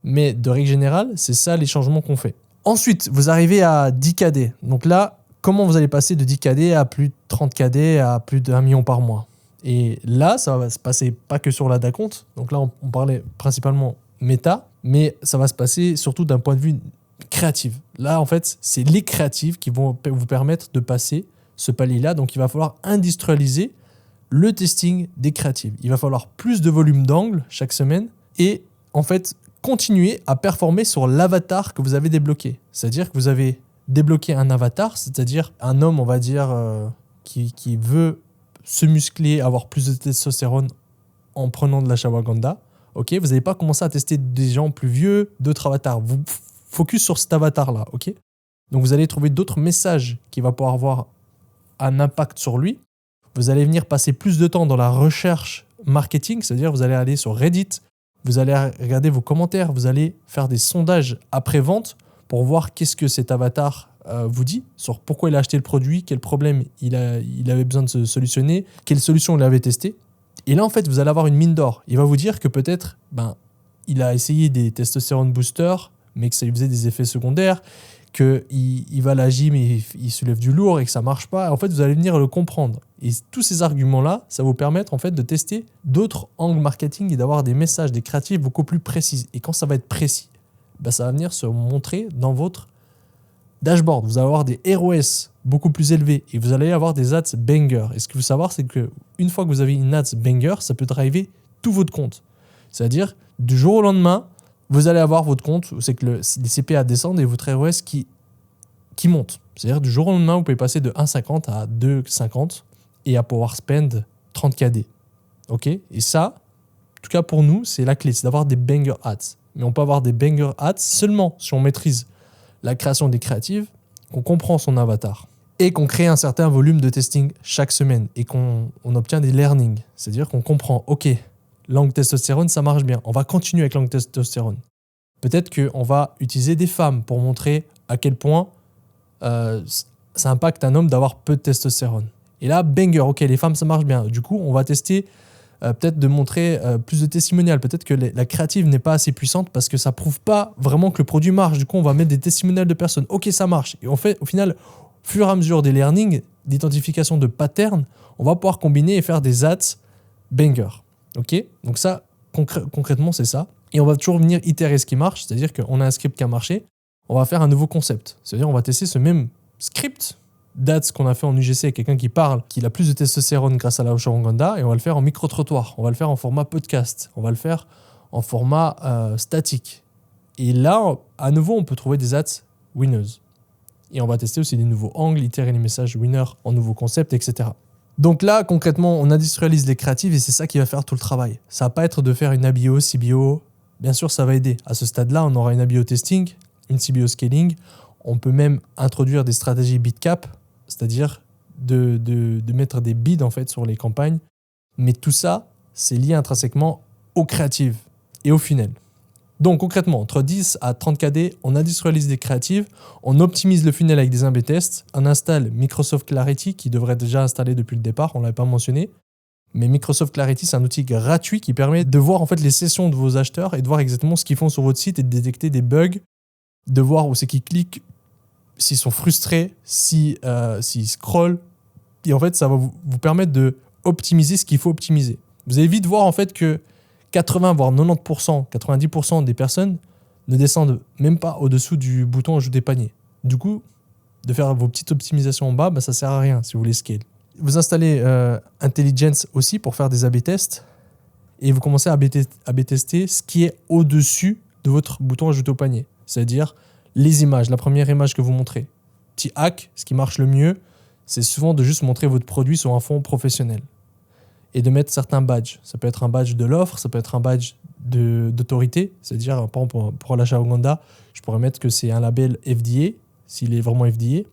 Mais de règle générale, c'est ça les changements qu'on fait. Ensuite, vous arrivez à 10 KD. Donc là, comment vous allez passer de 10 KD à plus de 30 KD à plus d'1 million par mois? Et là, ça va se passer pas que sur l'AdaCompte. Donc là, on parlait principalement Meta, mais ça va se passer surtout d'un point de vue créatif. Là, en fait, c'est les créatifs qui vont vous permettre de passer ce palier-là. Donc, il va falloir industrialiser le testing des créatifs. Il va falloir plus de volume d'angles chaque semaine et, en fait, continuer à performer sur l'avatar que vous avez débloqué. C'est-à-dire que vous avez débloqué un avatar, c'est-à-dire un homme, on va dire, qui veut se muscler, avoir plus de testostérone en prenant de la shawaganda. Ok, vous n'allez pas commencer à tester des gens plus vieux, d'autres avatars. Vous focus sur cet avatar-là. Ok, donc vous allez trouver d'autres messages qui vont pouvoir avoir un impact sur lui. Vous allez venir passer plus de temps dans la recherche marketing, c'est-à-dire vous allez aller sur Reddit, vous allez regarder vos commentaires, vous allez faire des sondages après-vente pour voir qu'est-ce que cet avatar vous dit sur pourquoi il a acheté le produit, quel problème il avait besoin de se solutionner, quelle solution il avait testé. Et là, en fait, vous allez avoir une mine d'or. Il va vous dire que peut-être il a essayé des testostérone boosters, mais que ça lui faisait des effets secondaires, qu'il va à la gym et il soulève du lourd et que ça ne marche pas. En fait, vous allez venir le comprendre. Et tous ces arguments-là, ça va vous permettre en fait, de tester d'autres angles marketing et d'avoir des messages, des créatifs beaucoup plus précis. Et quand ça va être précis, ça va venir se montrer dans votre dashboard. Vous allez avoir des ROS beaucoup plus élevés et vous allez avoir des ads banger. Et ce qu'il faut savoir, c'est qu'une fois que vous avez une ads banger, ça peut driver tout votre compte. C'est-à-dire, du jour au lendemain, vous allez avoir votre compte, c'est que les CPA descendent et votre ROS qui monte. C'est-à-dire, du jour au lendemain, vous pouvez passer de 1,50 à 2,50 et à pouvoir spend 30 KD. Ok? Et ça, en tout cas pour nous, c'est la clé, c'est d'avoir des banger ads. Mais on peut avoir des banger ads seulement si on maîtrise la création des créatives, qu'on comprend son avatar et qu'on crée un certain volume de testing chaque semaine et qu'on obtient des learnings. C'est-à-dire qu'on comprend, ok, l'angle testostérone, ça marche bien. On va continuer avec l'angle testostérone. Peut-être qu'on va utiliser des femmes pour montrer à quel point ça impacte un homme d'avoir peu de testostérone. Et là, banger, ok, les femmes, ça marche bien. Du coup, on va tester peut-être de montrer plus de testimonials. Peut-être que la créative n'est pas assez puissante parce que ça prouve pas vraiment que le produit marche. Du coup, on va mettre des testimonials de personnes. Ok, ça marche. Et on fait, au final, au fur et à mesure des learnings, d'identification de patterns, on va pouvoir combiner et faire des ads banger. Ok, donc ça, concrètement, c'est ça. Et on va toujours venir itérer ce qui marche. C'est-à-dire qu'on a un script qui a marché. On va faire un nouveau concept. C'est-à-dire on va tester ce même script d'ads qu'on a fait en UGC avec quelqu'un qui parle, qu'il a plus de testostérone grâce à la ashwagandha, et on va le faire en micro-trottoir. On va le faire en format podcast. On va le faire en format statique. Et là, à nouveau, on peut trouver des ads winners. Et on va tester aussi des nouveaux angles, itérer les messages winners en nouveaux concepts, etc. Donc là, concrètement, on industrialise les créatives et c'est ça qui va faire tout le travail. Ça va pas être de faire une ABO, CBO. Bien sûr, ça va aider. À ce stade-là, on aura une ABO testing, une CBO scaling. On peut même introduire des stratégies bid cap, c'est-à-dire de mettre des bids en fait sur les campagnes. Mais tout ça, c'est lié intrinsèquement aux créatives et au funnel. Donc concrètement, entre 10 à 30 KD, on industrialise des créatives, on optimise le funnel avec des A/B tests, on installe Microsoft Clarity qui devrait être déjà installé depuis le départ, on ne l'avait pas mentionné. Mais Microsoft Clarity, c'est un outil gratuit qui permet de voir en fait les sessions de vos acheteurs et de voir exactement ce qu'ils font sur votre site et de détecter des bugs, de voir où c'est qu'ils cliquent, s'ils sont frustrés, s'ils scrollent. Et en fait, ça va vous permettre de optimiser ce qu'il faut optimiser. Vous allez vite voir en fait que 80 voire 90%, 90% des personnes ne descendent même pas au-dessous du bouton ajouter panier. Du coup, de faire vos petites optimisations en bas, ça ne sert à rien si vous voulez scale. Vous installez Intelligence aussi pour faire des A/B tests et vous commencez à A/B tester ce qui est au-dessus de votre bouton ajouter au panier. C'est-à-dire les images, la première image que vous montrez. Petit hack, ce qui marche le mieux, c'est souvent de juste montrer votre produit sur un fond professionnel et de mettre certains badges. Ça peut être un badge de l'offre, ça peut être un badge d'autorité, c'est-à-dire par exemple pour l'ashwagandha, je pourrais mettre que c'est un label FDA, s'il est vraiment FDA.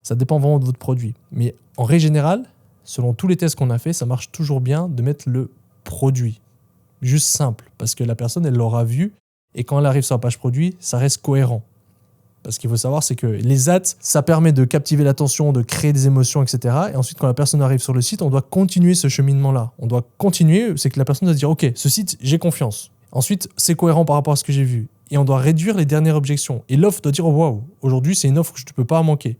Ça dépend vraiment de votre produit. Mais en règle générale, selon tous les tests qu'on a fait, ça marche toujours bien de mettre le produit. Juste simple, parce que la personne, elle l'aura vu, et quand elle arrive sur la page produit, ça reste cohérent. Parce qu'il faut savoir, c'est que les ads, ça permet de captiver l'attention, de créer des émotions, etc. Et ensuite, quand la personne arrive sur le site, on doit continuer ce cheminement-là. On doit continuer, c'est que la personne doit se dire « Ok, ce site, j'ai confiance. » Ensuite, c'est cohérent par rapport à ce que j'ai vu. Et on doit réduire les dernières objections. Et l'offre doit dire oh, « Waouh, aujourd'hui, c'est une offre que je ne peux pas manquer. »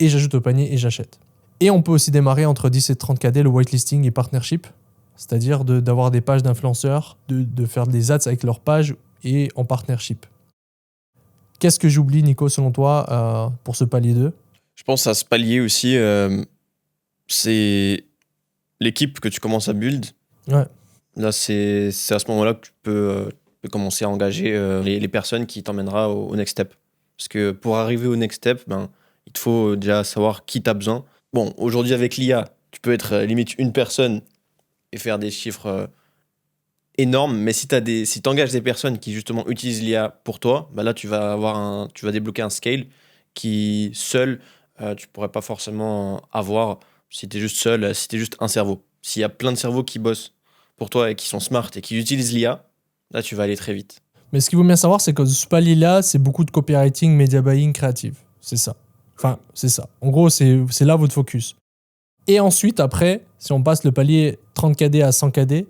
Et j'ajoute au panier et j'achète. Et on peut aussi démarrer entre 10 et 30 KD le whitelisting et partnership, c'est-à-dire d'avoir des pages d'influenceurs, de faire des ads avec leurs pages et en partnership. Qu'est-ce que j'oublie, Nico, selon toi, pour ce palier 2 ? Je pense à ce palier aussi, c'est l'équipe que tu commences à build. Ouais. Là, c'est à ce moment-là que tu peux commencer à engager les personnes qui t'emmènera au next step. Parce que pour arriver au next step, il te faut déjà savoir qui t'as besoin. Bon, aujourd'hui, avec l'IA, tu peux être limite une personne et faire des chiffres énormes. Mais si tu engages des personnes qui, justement, utilisent l'IA pour toi, là, tu vas débloquer un scale qui, seul, tu pourrais pas forcément avoir si tu es juste seul, si tu es juste un cerveau. S'il y a plein de cerveaux qui bossent pour toi et qui sont smart et qui utilisent l'IA, là, tu vas aller très vite. Mais ce qu'il faut bien savoir, c'est que ce palier-là, c'est beaucoup de copywriting, media buying, créative. C'est ça. Enfin, c'est ça. En gros, c'est là votre focus. Et ensuite, après, si on passe le palier 30 KD à 100 KD,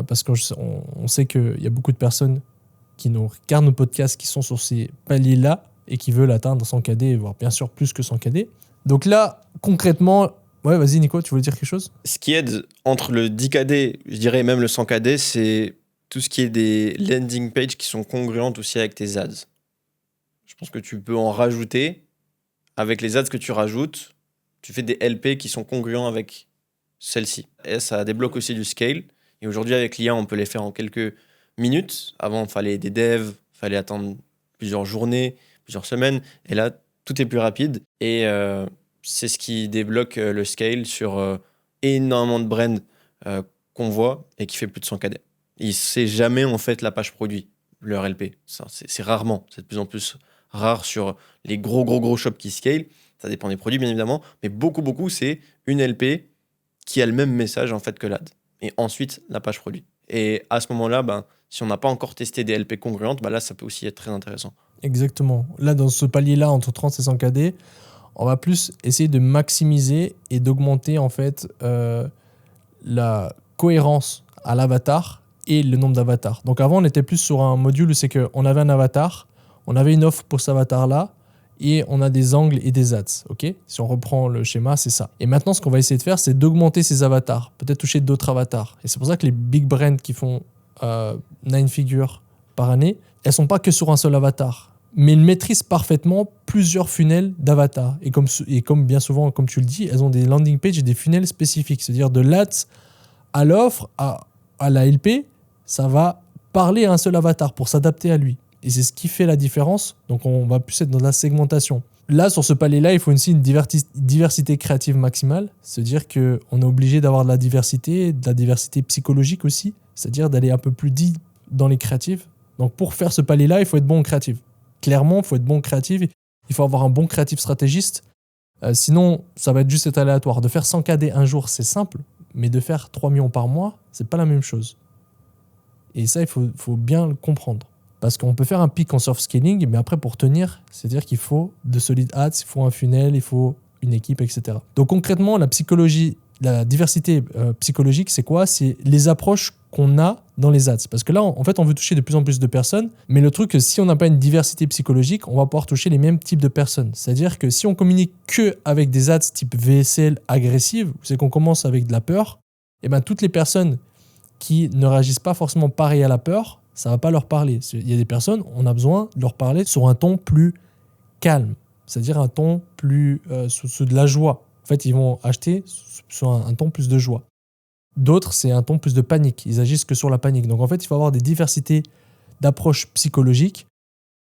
parce qu'on sait qu'il y a beaucoup de personnes qui nous regardent nos podcasts qui sont sur ces paliers-là et qui veulent atteindre 100 KD, voire bien sûr plus que 100 KD. Donc là, concrètement, ouais, vas-y Nico, tu voulais dire quelque chose ? Ce qui aide entre le 10 KD, je dirais même le 100 KD, c'est tout ce qui est des landing pages qui sont congruentes aussi avec tes ads. Je pense que tu peux en rajouter. Avec les ads que tu rajoutes, tu fais des LP qui sont congruents avec celle-ci. Et ça débloque aussi du scale. Et aujourd'hui, avec l'IA, on peut les faire en quelques minutes. Avant, il fallait des devs, il fallait attendre plusieurs journées, plusieurs semaines. Et là, tout est plus rapide. Et c'est ce qui débloque le scale sur énormément de brands qu'on voit et qui fait plus de 100 KD. C'est jamais, en fait, la page produit, leur LP. C'est rarement. C'est de plus en plus rare sur les gros shops qui scale. Ça dépend des produits, bien évidemment. Mais beaucoup, c'est une LP qui a le même message, en fait, que l'ad. Et ensuite, la page produit. Et à ce moment-là, si on n'a pas encore testé des LP congruentes, là, ça peut aussi être très intéressant. Exactement. Là, dans ce palier-là, entre 30 et 100 KD, on va plus essayer de maximiser et d'augmenter, en fait, la cohérence à l'avatar et le nombre d'avatars. Donc avant, on était plus sur un module où c'est qu'on avait un avatar, on avait une offre pour cet avatar-là, et on a des angles et des ads. Ok, si on reprend le schéma, c'est ça. Et maintenant, ce qu'on va essayer de faire, c'est d'augmenter ces avatars, peut-être toucher d'autres avatars. Et c'est pour ça que les big brands qui font 9 figures par année, elles sont pas que sur un seul avatar, mais elles maîtrisent parfaitement plusieurs funnels d'avatars. Et comme bien souvent, comme tu le dis, elles ont des landing pages et des funnels spécifiques. C'est-à-dire de l'ads à l'offre, à la LP, ça va parler à un seul avatar pour s'adapter à lui. Et c'est ce qui fait la différence. Donc, on va plus être dans la segmentation. Là, sur ce palier-là, il faut aussi une diversité créative maximale. C'est-à-dire qu'on est obligé d'avoir de la diversité psychologique aussi. C'est-à-dire d'aller un peu plus deep dans les créatives. Donc, pour faire ce palier-là, il faut être bon en créative. Clairement, il faut être bon en créative. Il faut avoir un bon créatif stratégiste. Sinon, ça va être juste aléatoire. De faire 100 KD un jour, c'est simple. Mais de faire 3 millions par mois, c'est pas la même chose. Et ça, il faut bien le comprendre. Parce qu'on peut faire un pic en soft scaling, mais après, pour tenir, c'est-à-dire qu'il faut de solides ads, il faut un funnel, il faut une équipe, etc. Donc concrètement, la diversité psychologique, c'est quoi? C'est les approches qu'on a dans les ads. Parce que là, en fait, on veut toucher de plus en plus de personnes, mais le truc, si on n'a pas une diversité psychologique, on va pouvoir toucher les mêmes types de personnes. C'est-à-dire que si on communique que avec des ads type VSL agressive, c'est qu'on commence avec de la peur, et ben toutes les personnes qui ne réagissent pas forcément pareil à la peur, ça ne va pas leur parler. Il y a des personnes, on a besoin de leur parler sur un ton plus calme, c'est-à-dire un ton plus sous de la joie. En fait, ils vont acheter sur un ton plus de joie. D'autres, c'est un ton plus de panique. Ils agissent que sur la panique. Donc, en fait, il faut avoir des diversités d'approches psychologiques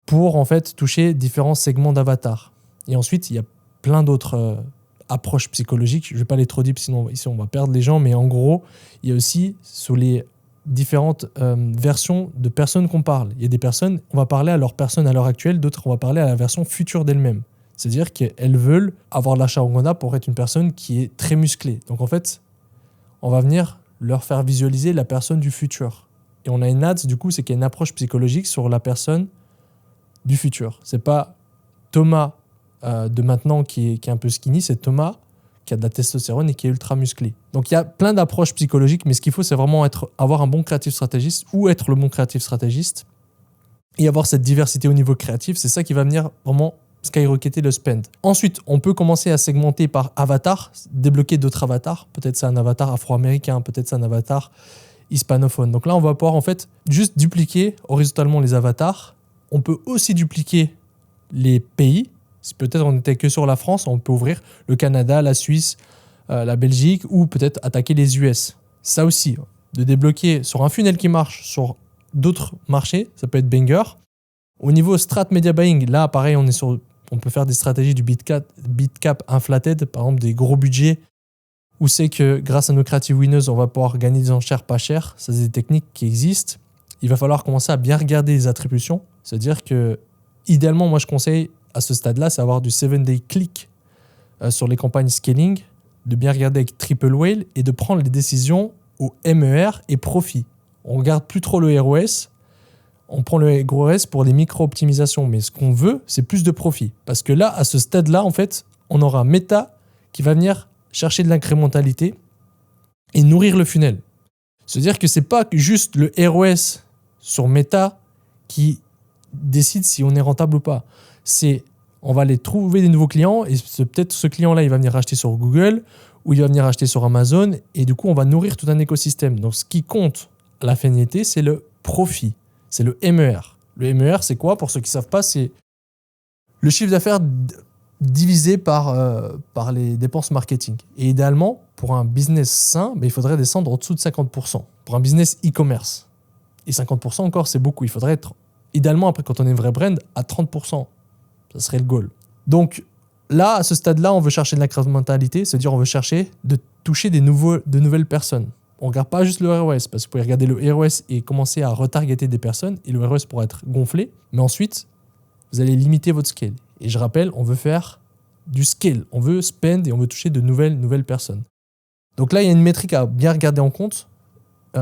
pour, en fait, toucher différents segments d'avatar. Et ensuite, il y a plein d'autres approches psychologiques. Je ne vais pas aller trop deep, sinon ici, on va perdre les gens. Mais en gros, il y a aussi, sur les différentes versions de personnes qu'on parle. Il y a des personnes, on va parler à leur personne à l'heure actuelle, d'autres, on va parler à la version future d'elles-mêmes. C'est-à-dire qu'elles veulent avoir l'ashwagandha pour être une personne qui est très musclée. Donc en fait, on va venir leur faire visualiser la personne du futur. Et on a une ads, du coup, c'est qu'il y a une approche psychologique sur la personne du futur. C'est pas Thomas de maintenant qui est un peu skinny, c'est Thomas qui a de la testostérone et qui est ultra musclé. Donc il y a plein d'approches psychologiques, mais ce qu'il faut, c'est vraiment avoir un bon créatif stratégiste ou être le bon créatif stratégiste et avoir cette diversité au niveau créatif. C'est ça qui va venir vraiment skyrocketer le spend. Ensuite, on peut commencer à segmenter par avatar, débloquer d'autres avatars. Peut-être c'est un avatar afro-américain, peut-être c'est un avatar hispanophone. Donc là, on va pouvoir en fait juste dupliquer horizontalement les avatars. On peut aussi dupliquer les pays. Si peut-être on n'était que sur la France, on peut ouvrir le Canada, la Suisse, la Belgique ou peut-être attaquer les US. Ça aussi, de débloquer sur un funnel qui marche sur d'autres marchés, ça peut être banger. Au niveau strat media buying, là pareil, on peut faire des stratégies du bitcap inflated, par exemple des gros budgets où c'est que grâce à nos creative winners, on va pouvoir gagner des enchères pas chères. Ça, c'est des techniques qui existent. Il va falloir commencer à bien regarder les attributions. C'est-à-dire que, idéalement, moi je conseille à ce stade-là, c'est avoir du 7-day click sur les campagnes scaling, de bien regarder avec triple whale et de prendre les décisions au MER et profit. On ne regarde plus trop le ROS, on prend le ROS pour les micro-optimisations, mais ce qu'on veut, c'est plus de profit. Parce que là, à ce stade-là, en fait, on aura un méta qui va venir chercher de l'incrémentalité et nourrir le funnel. C'est-à-dire que ce n'est pas juste le ROS sur méta qui décide si on est rentable ou pas. On va aller trouver des nouveaux clients et peut-être ce client-là, il va venir acheter sur Google ou il va venir acheter sur Amazon et du coup, on va nourrir tout un écosystème. Donc, ce qui compte à la finalité, c'est le profit. C'est le MER. Le MER, c'est quoi? Pour ceux qui ne savent pas, c'est le chiffre d'affaires divisé par les dépenses marketing. Et idéalement, pour un business sain, il faudrait descendre au-dessous de 50%. Pour un business e-commerce. Et 50% encore, c'est beaucoup. Il faudrait être, idéalement, après, quand on est une vraie brand, à 30%. Ça serait le goal. Donc là, à ce stade-là, on veut chercher de l'incrémentalité, c'est-à-dire on veut chercher de toucher de nouvelles personnes. On ne regarde pas juste le ROS, parce que vous pouvez regarder le ROS et commencer à retargeter des personnes, et le ROS pourra être gonflé, mais ensuite, vous allez limiter votre scale. Et je rappelle, on veut faire du scale, on veut spend et on veut toucher de nouvelles personnes. Donc là, il y a une métrique à bien regarder en compte,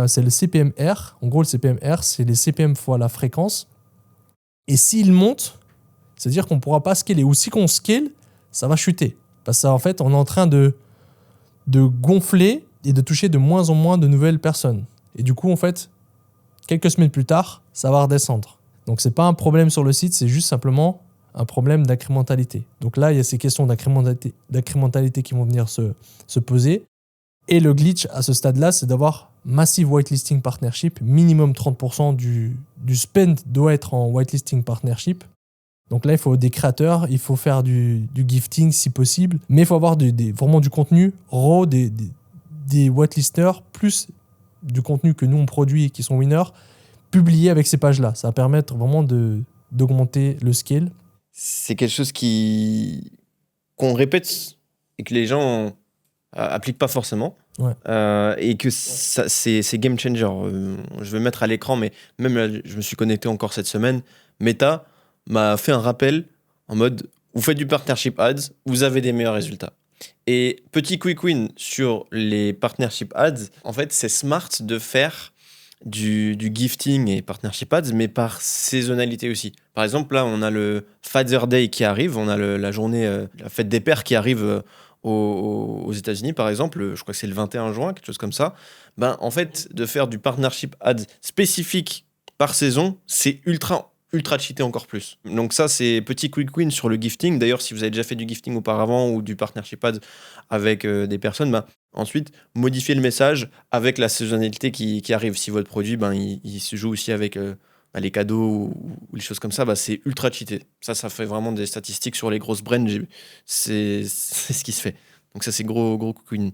c'est le CPMR. En gros, le CPMR, c'est les CPM fois la fréquence. Et s'il monte, c'est-à-dire qu'on ne pourra pas scaler. Ou si on scale, ça va chuter. Parce qu'en fait, on est en train de gonfler et de toucher de moins en moins de nouvelles personnes. Et du coup, en fait, quelques semaines plus tard, ça va redescendre. Donc, c'est pas un problème sur le site, c'est juste simplement un problème d'incrémentalité. Donc là, il y a ces questions d'incrémentalité qui vont venir se poser. Et le glitch à ce stade-là, c'est d'avoir massive whitelisting partnership. Minimum 30% du spend doit être en whitelisting partnership. Donc là, il faut des créateurs, il faut faire du gifting si possible, mais il faut avoir vraiment du contenu raw, des whitelisters, plus du contenu que nous on produit et qui sont winners, publiés avec ces pages-là. Ça va permettre vraiment d'augmenter le scale. C'est quelque chose qu'on répète et que les gens appliquent pas forcément. Ouais. Et que c'est game changer. Je vais mettre à l'écran, mais même là, je me suis connecté encore cette semaine. Meta m'a fait un rappel en mode vous faites du partnership ads, vous avez des meilleurs résultats. Et petit quick win sur les partnership ads, en fait, c'est smart de faire du gifting et partnership ads, mais par saisonnalité aussi. Par exemple, là, on a le Father Day qui arrive, on a la journée, la fête des pères qui arrive aux États-Unis, par exemple, je crois que c'est le 21 juin, quelque chose comme ça. Ben, en fait, de faire du partnership ads spécifique par saison, c'est ultra cheaté encore plus. Donc ça, c'est petit quick win sur le gifting. D'ailleurs, si vous avez déjà fait du gifting auparavant ou du partnership ads avec des personnes, ben, ensuite, modifiez le message avec la saisonnalité qui arrive. Si votre produit, ben, il se joue aussi avec les cadeaux ou les choses comme ça, ben, c'est ultra cheaté. Ça fait vraiment des statistiques sur les grosses brands. C'est ce qui se fait. Donc ça, c'est gros quick win.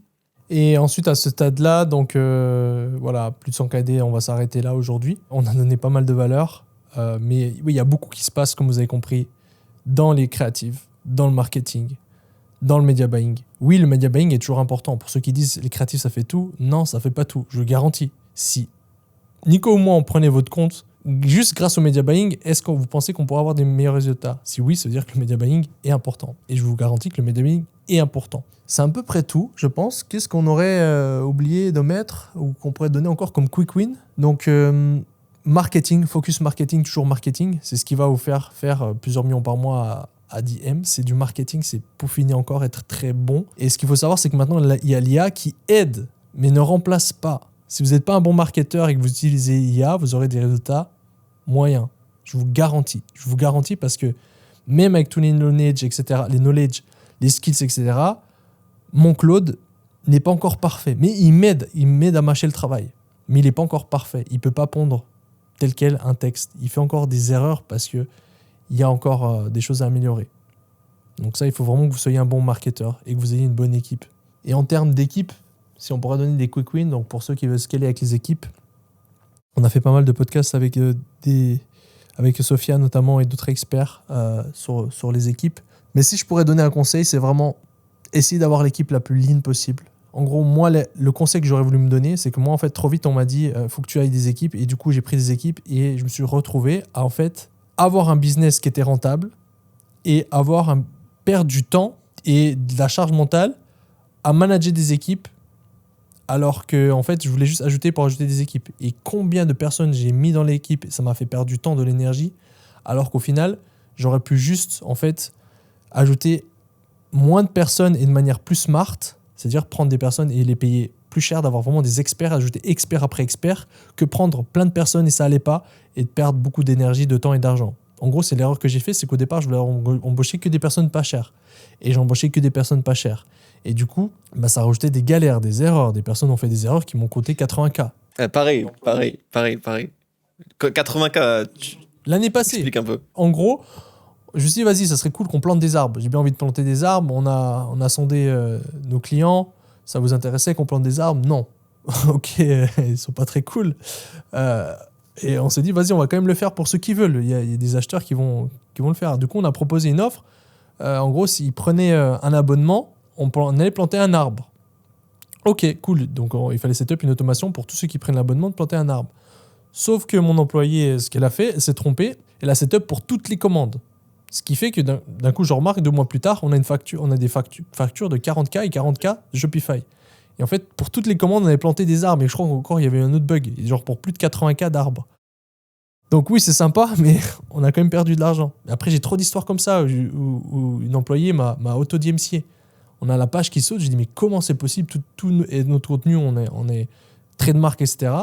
Et ensuite, à ce stade-là, donc voilà, plus de 100 KD, on va s'arrêter là aujourd'hui. On a donné pas mal de valeur. Mais oui, il y a beaucoup qui se passe, comme vous avez compris, dans les créatives, dans le marketing, dans le media buying. Oui, le media buying est toujours important. Pour ceux qui disent les créatifs, ça fait tout. Non, ça fait pas tout. Je le garantis. Si Nico ou moi, on prenait votre compte, juste grâce au media buying, est-ce que vous pensez qu'on pourra avoir des meilleurs résultats? Si oui, ça veut dire que le media buying est important. Et je vous garantis que le media buying est important. C'est à peu près tout, je pense. Qu'est-ce qu'on aurait oublié de mettre ou qu'on pourrait donner encore comme quick win? Donc, marketing, focus marketing, toujours marketing. C'est ce qui va vous faire plusieurs millions par mois à DM. C'est du marketing, c'est peaufiner encore, être très bon. Et ce qu'il faut savoir, c'est que maintenant, il y a l'IA qui aide, mais ne remplace pas. Si vous n'êtes pas un bon marketeur et que vous utilisez l'IA, vous aurez des résultats moyens. Je vous garantis. Je vous garantis parce que même avec tous les knowledge, etc., les skills, etc., mon Claude n'est pas encore parfait. Mais il m'aide à mâcher le travail. Mais il n'est pas encore parfait. Il ne peut pas pondre tel quel un texte. Il fait encore des erreurs parce qu'il y a encore des choses à améliorer. Donc ça, il faut vraiment que vous soyez un bon marketeur et que vous ayez une bonne équipe. Et en termes d'équipe, si on pourrait donner des quick wins, donc pour ceux qui veulent scaler avec les équipes, on a fait pas mal de podcasts avec Sophia notamment et d'autres experts sur les équipes. Mais si je pourrais donner un conseil, c'est vraiment essayer d'avoir l'équipe la plus lean possible. En gros, moi, le conseil que j'aurais voulu me donner, c'est que moi, en fait, trop vite, on m'a dit faut que tu ailles des équipes. Et du coup, j'ai pris des équipes et je me suis retrouvé à, en fait, avoir un business qui était rentable et perdre du temps et de la charge mentale à manager des équipes alors que, en fait, je voulais juste ajouter pour ajouter des équipes. Et combien de personnes j'ai mis dans l'équipe, ça m'a fait perdre du temps, de l'énergie, alors qu'au final, j'aurais pu juste, en fait, ajouter moins de personnes et de manière plus smart, c'est-à-dire prendre des personnes et les payer plus cher, d'avoir vraiment des experts, ajouter expert après expert, que prendre plein de personnes et ça allait pas, et de perdre beaucoup d'énergie, de temps et d'argent. En gros, c'est l'erreur que j'ai fait, c'est qu'au départ, je voulais embaucher que des personnes pas chères. Et j'ai embauché que des personnes pas chères. Et du coup, ça a rajouté des galères, des erreurs. Des personnes ont fait des erreurs qui m'ont coûté 80K. Pareil. 80K, L'année passée, explique un peu. En gros, je me suis dit, vas-y, ça serait cool qu'on plante des arbres. J'ai bien envie de planter des arbres. On a sondé nos clients. Ça vous intéressait qu'on plante des arbres? Non. Ok, ils sont pas très cool. Et on s'est dit, vas-y, on va quand même le faire pour ceux qui veulent. Il y a des acheteurs qui vont le faire. Du coup, on a proposé une offre. En gros, s'ils prenaient un abonnement, on allait planter un arbre. Ok, cool. Donc, il fallait setup une automation pour tous ceux qui prennent l'abonnement de planter un arbre. Sauf que mon employé, ce qu'elle a fait, elle s'est trompée. Elle a setup pour toutes les commandes. Ce qui fait que d'un coup, je remarque 2 mois plus tard, on a des factures de 40K et 40K de Shopify. Et en fait, pour toutes les commandes, on avait planté des arbres. Et je crois qu'encore, il y avait un autre bug. Genre pour plus de 80K d'arbres. Donc oui, c'est sympa, mais on a quand même perdu de l'argent. Après, j'ai trop d'histoires comme ça où une employée m'a auto-DMCé on a la page qui saute. Je dis, mais comment c'est possible? Tout notre contenu, on est trademark, etc.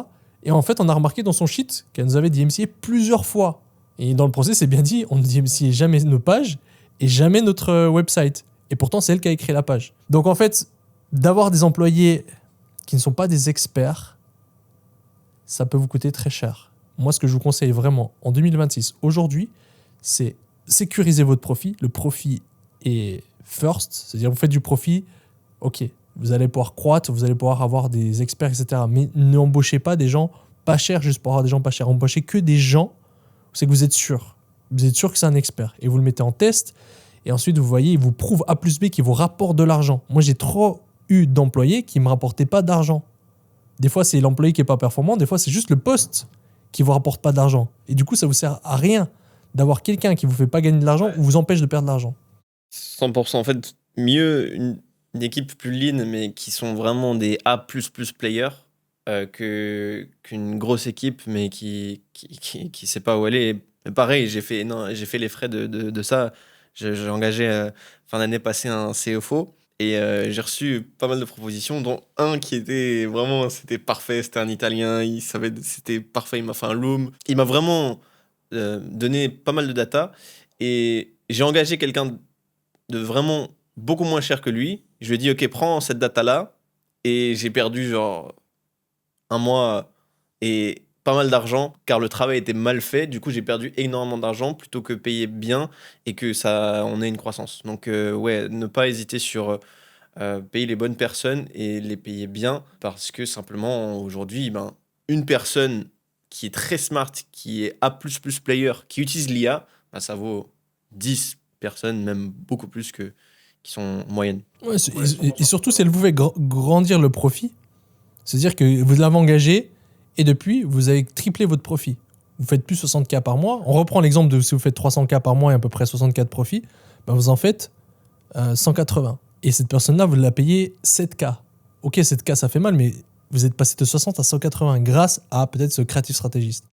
Et en fait, on a remarqué dans son sheet qu'elle nous avait DMCA plusieurs fois. Et dans le procès, c'est bien dit, on ne DMCA jamais nos pages et jamais notre website. Et pourtant, c'est elle qui a écrit la page. Donc en fait, d'avoir des employés qui ne sont pas des experts, ça peut vous coûter très cher. Moi, ce que je vous conseille vraiment en 2026, aujourd'hui, c'est sécuriser votre profit. Le profit est first, c'est-à-dire vous faites du profit, ok, vous allez pouvoir croître, vous allez pouvoir avoir des experts, etc. Mais n'embauchez pas des gens pas chers juste pour avoir des gens pas chers. Embauchez que des gens où c'est que vous êtes sûr. Vous êtes sûr que c'est un expert. Et vous le mettez en test. Et ensuite, vous voyez, il vous prouve A plus B qui vous rapporte de l'argent. Moi, j'ai trop eu d'employés qui ne me rapportaient pas d'argent. Des fois, c'est l'employé qui n'est pas performant. Des fois, c'est juste le poste qui ne vous rapporte pas d'argent. Et du coup, ça ne vous sert à rien d'avoir quelqu'un qui ne vous fait pas gagner de l'argent ou vous empêche de perdre de l'argent. 100%. En fait, mieux une équipe plus lean, mais qui sont vraiment des A++ players qu'une grosse équipe, mais qui sait pas où elle est. Mais pareil, j'ai fait les frais de ça. J'ai engagé fin d'année passée un CFO et j'ai reçu pas mal de propositions, dont un qui était vraiment, c'était parfait, c'était un Italien, c'était parfait, il m'a fait un loom. Il m'a vraiment donné pas mal de data et j'ai engagé quelqu'un de vraiment beaucoup moins cher que lui. Je lui ai dit, ok, prends cette data-là et j'ai perdu genre un mois et pas mal d'argent car le travail était mal fait. Du coup, j'ai perdu énormément d'argent plutôt que payer bien et que on ait une croissance. Donc, ouais, ne pas hésiter sur payer les bonnes personnes et les payer bien parce que simplement aujourd'hui, ben, une personne qui est très smart, qui est A++ player, qui utilise l'IA, ben, ça vaut 10 personnes, même beaucoup plus qui sont moyennes. Ouais, et surtout, si elle vous fait grandir le profit, c'est-à-dire que vous l'avez engagé et depuis, vous avez triplé votre profit. Vous faites plus 60K par mois. On reprend l'exemple de si vous faites 300K par mois et à peu près 64 de profit, ben vous en faites 180. Et cette personne-là, vous la payez 7K. Ok, 7K, ça fait mal, mais vous êtes passé de 60 à 180 grâce à peut-être ce créatif stratégiste.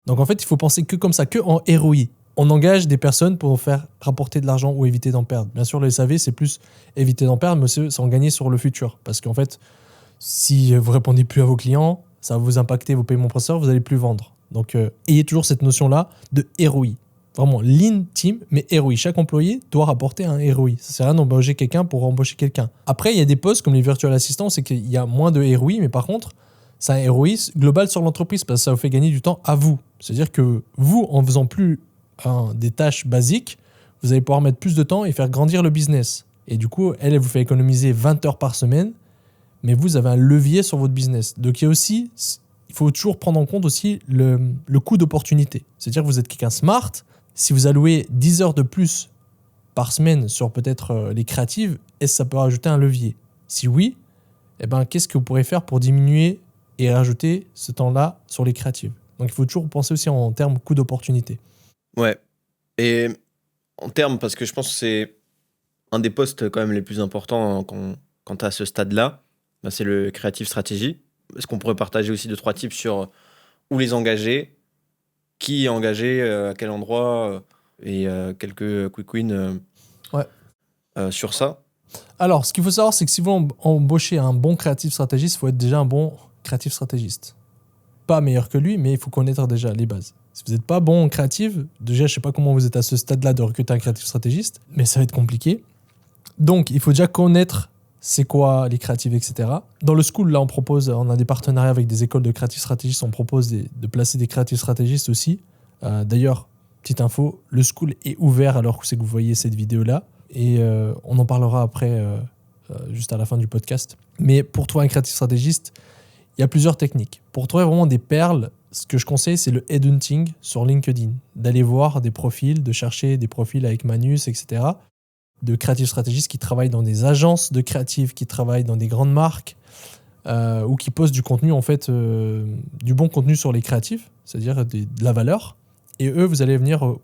Donc en fait, il faut penser que comme ça, que en ROI. On engage des personnes pour faire rapporter de l'argent ou éviter d'en perdre. Bien sûr, le SAV, c'est plus éviter d'en perdre, mais c'est en gagner sur le futur. Parce qu'en fait, si vous répondez plus à vos clients, ça va vous impacter vos paiements processeurs, vous n'allez plus vendre. Donc, ayez toujours cette notion-là de ROI. Vraiment, lean team, mais ROI. Chaque employé doit rapporter un ROI. Ça ne sert à rien d'embaucher quelqu'un pour embaucher quelqu'un. Après, il y a des postes comme les virtual assistants, c'est qu'il y a moins de ROI, mais par contre, c'est un ROI global sur l'entreprise parce que ça vous fait gagner du temps à vous. C'est-à-dire que vous, en faisant plus des tâches basiques, vous allez pouvoir mettre plus de temps et faire grandir le business. Et du coup, elle vous fait économiser 20 heures par semaine, mais vous avez un levier sur votre business. Donc, il faut toujours prendre en compte aussi le coût d'opportunité. C'est-à-dire que vous êtes quelqu'un smart. Si vous allouez 10 heures de plus par semaine sur peut-être les créatives, est-ce que ça peut rajouter un levier? Si oui, eh ben, qu'est-ce que vous pourrez faire pour diminuer et rajouter ce temps-là sur les créatives? Donc, il faut toujours penser aussi en termes coût d'opportunité. Ouais. Et en termes, parce que je pense que c'est un des postes quand même les plus importants quand tu es à ce stade-là, ben c'est le creative strategy. Est-ce qu'on pourrait partager aussi 2-3 tips sur où les engager, qui est engagé, à quel endroit, et quelques quick wins sur ça? Alors, ce qu'il faut savoir, c'est que si vous embauchez un bon creative stratégiste, il faut être déjà un bon creative stratégiste. Pas meilleur que lui, mais il faut connaître déjà les bases. Si vous n'êtes pas bon en créative, déjà, je ne sais pas comment vous êtes à ce stade-là de recruter un creative stratégiste, mais ça va être compliqué. Donc, il faut déjà connaître c'est quoi les créatives, etc. Dans le school, là, on a des partenariats avec des écoles de creative stratégistes, on propose de placer des creative stratégistes aussi. D'ailleurs, petite info, le school est ouvert alors que c'est que vous voyez cette vidéo-là, et on en parlera après, juste à la fin du podcast. Mais pour trouver un creative stratégiste, il y a plusieurs techniques. Pour trouver vraiment des perles, ce que je conseille, c'est le headhunting sur LinkedIn. D'aller voir des profils, de chercher des profils avec Manus, etc. De creative stratégistes qui travaillent dans des agences de créatives, qui travaillent dans des grandes marques, ou qui postent du contenu, en fait, du bon contenu sur les créatifs, c'est-à-dire de la valeur. Et eux, vous allez venir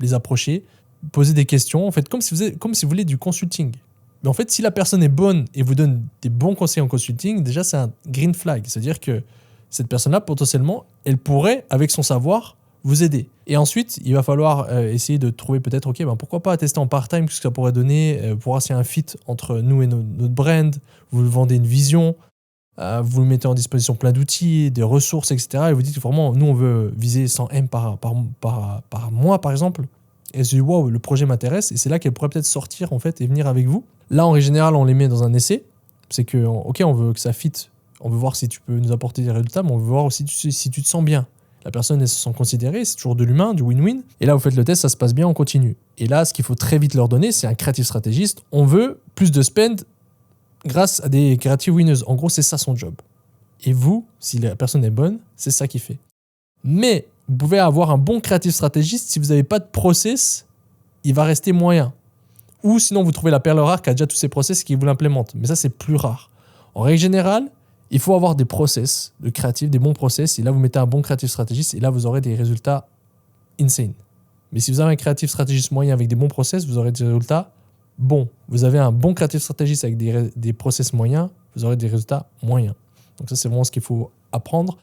les approcher, poser des questions, en fait, comme si vous voulez du consulting. Mais en fait, si la personne est bonne et vous donne des bons conseils en consulting, déjà, c'est un green flag. C'est-à-dire que cette personne-là, potentiellement, elle pourrait, avec son savoir, vous aider. Et ensuite, il va falloir essayer de trouver peut-être, ok, pourquoi pas tester en part-time, ce que ça pourrait donner, pour voir s'il y a un fit entre nous et notre brand. Vous le vendez une vision, vous le mettez en disposition plein d'outils, des ressources, etc. Et vous dites vraiment, nous, on veut viser 100 M par mois, par exemple. Et je dis, wow, le projet m'intéresse. Et c'est là qu'elle pourrait peut-être sortir, en fait, et venir avec vous. Là, en règle générale, on les met dans un essai. C'est que, ok, on veut que ça fit. On veut voir si tu peux nous apporter des résultats, mais on veut voir aussi si tu te sens bien. La personne, elle se sent considérée, c'est toujours de l'humain, du win-win. Et là, vous faites le test, ça se passe bien, on continue. Et là, ce qu'il faut très vite leur donner, c'est un creative stratégiste. On veut plus de spend grâce à des creative winners. En gros, c'est ça son job. Et vous, si la personne est bonne, c'est ça qu'il fait. Mais vous pouvez avoir un bon creative stratégiste, si vous n'avez pas de process, il va rester moyen. Ou sinon, vous trouvez la perle rare qui a déjà tous ses process et qui vous l'implémente. Mais ça, c'est plus rare. En règle générale, il faut avoir des process de créatifs, des bons process. Et là, vous mettez un bon creative stratégiste et là, vous aurez des résultats insane. Mais si vous avez un creative stratégiste moyen avec des bons process, vous aurez des résultats bons. Vous avez un bon creative stratégiste avec des process moyens, vous aurez des résultats moyens. Donc ça, c'est vraiment ce qu'il faut apprendre.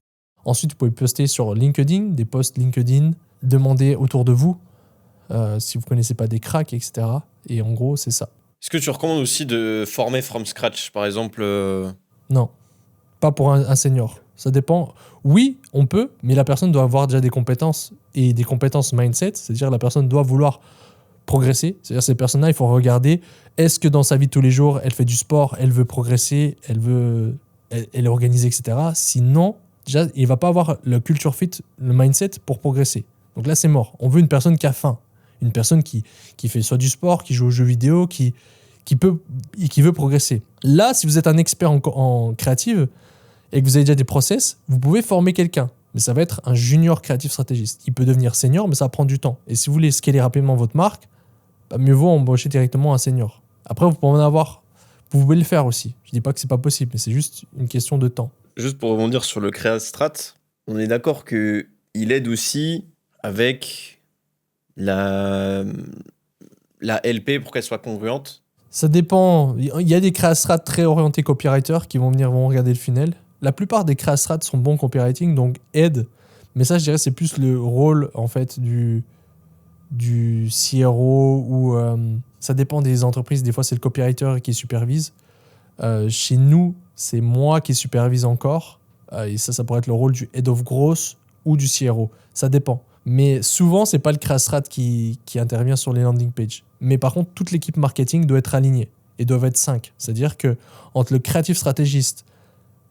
Ensuite, vous pouvez poster sur LinkedIn, des posts LinkedIn, demander autour de vous si vous ne connaissez pas des cracks, etc. Et en gros, c'est ça. Est-ce que tu recommandes aussi de former from scratch, par exemple Non. Pas pour un senior. Ça dépend. Oui, on peut, mais la personne doit avoir déjà des compétences et des compétences mindset. C'est-à-dire la personne doit vouloir progresser. C'est-à-dire ces personnes-là, il faut regarder est-ce que dans sa vie de tous les jours, elle fait du sport, elle veut progresser, elle est organisée, etc. Sinon, déjà, il ne va pas avoir le culture fit, le mindset pour progresser. Donc là, c'est mort. On veut une personne qui a faim. Une personne qui fait soit du sport, qui joue aux jeux vidéo, qui veut progresser. Là, si vous êtes un expert en créative, et que vous avez déjà des process, vous pouvez former quelqu'un. Mais ça va être un junior creative stratégiste. Il peut devenir senior, mais ça prend du temps. Et si vous voulez scaler rapidement votre marque, mieux vaut embaucher directement un senior. Après, vous pouvez en avoir. Vous pouvez le faire aussi. Je ne dis pas que ce n'est pas possible, mais c'est juste une question de temps. Juste pour rebondir sur le créa strat, on est d'accord qu'il aide aussi avec la LP pour qu'elle soit congruente. Ça dépend. Il y a des créa-strats très orientés copywriter qui vont regarder le funnel. La plupart des créa-strats sont bons copywriting, donc aide. Mais ça, je dirais, c'est plus le rôle en fait du CRO ou ça dépend des entreprises. Des fois, c'est le copywriter qui supervise. Chez nous, c'est moi qui supervise encore. Et ça pourrait être le rôle du head of growth ou du CRO. Ça dépend. Mais souvent, c'est pas le créa-strat qui intervient sur les landing pages. Mais par contre, toute l'équipe marketing doit être alignée et doivent être 5. C'est-à-dire que entre le creative stratégiste,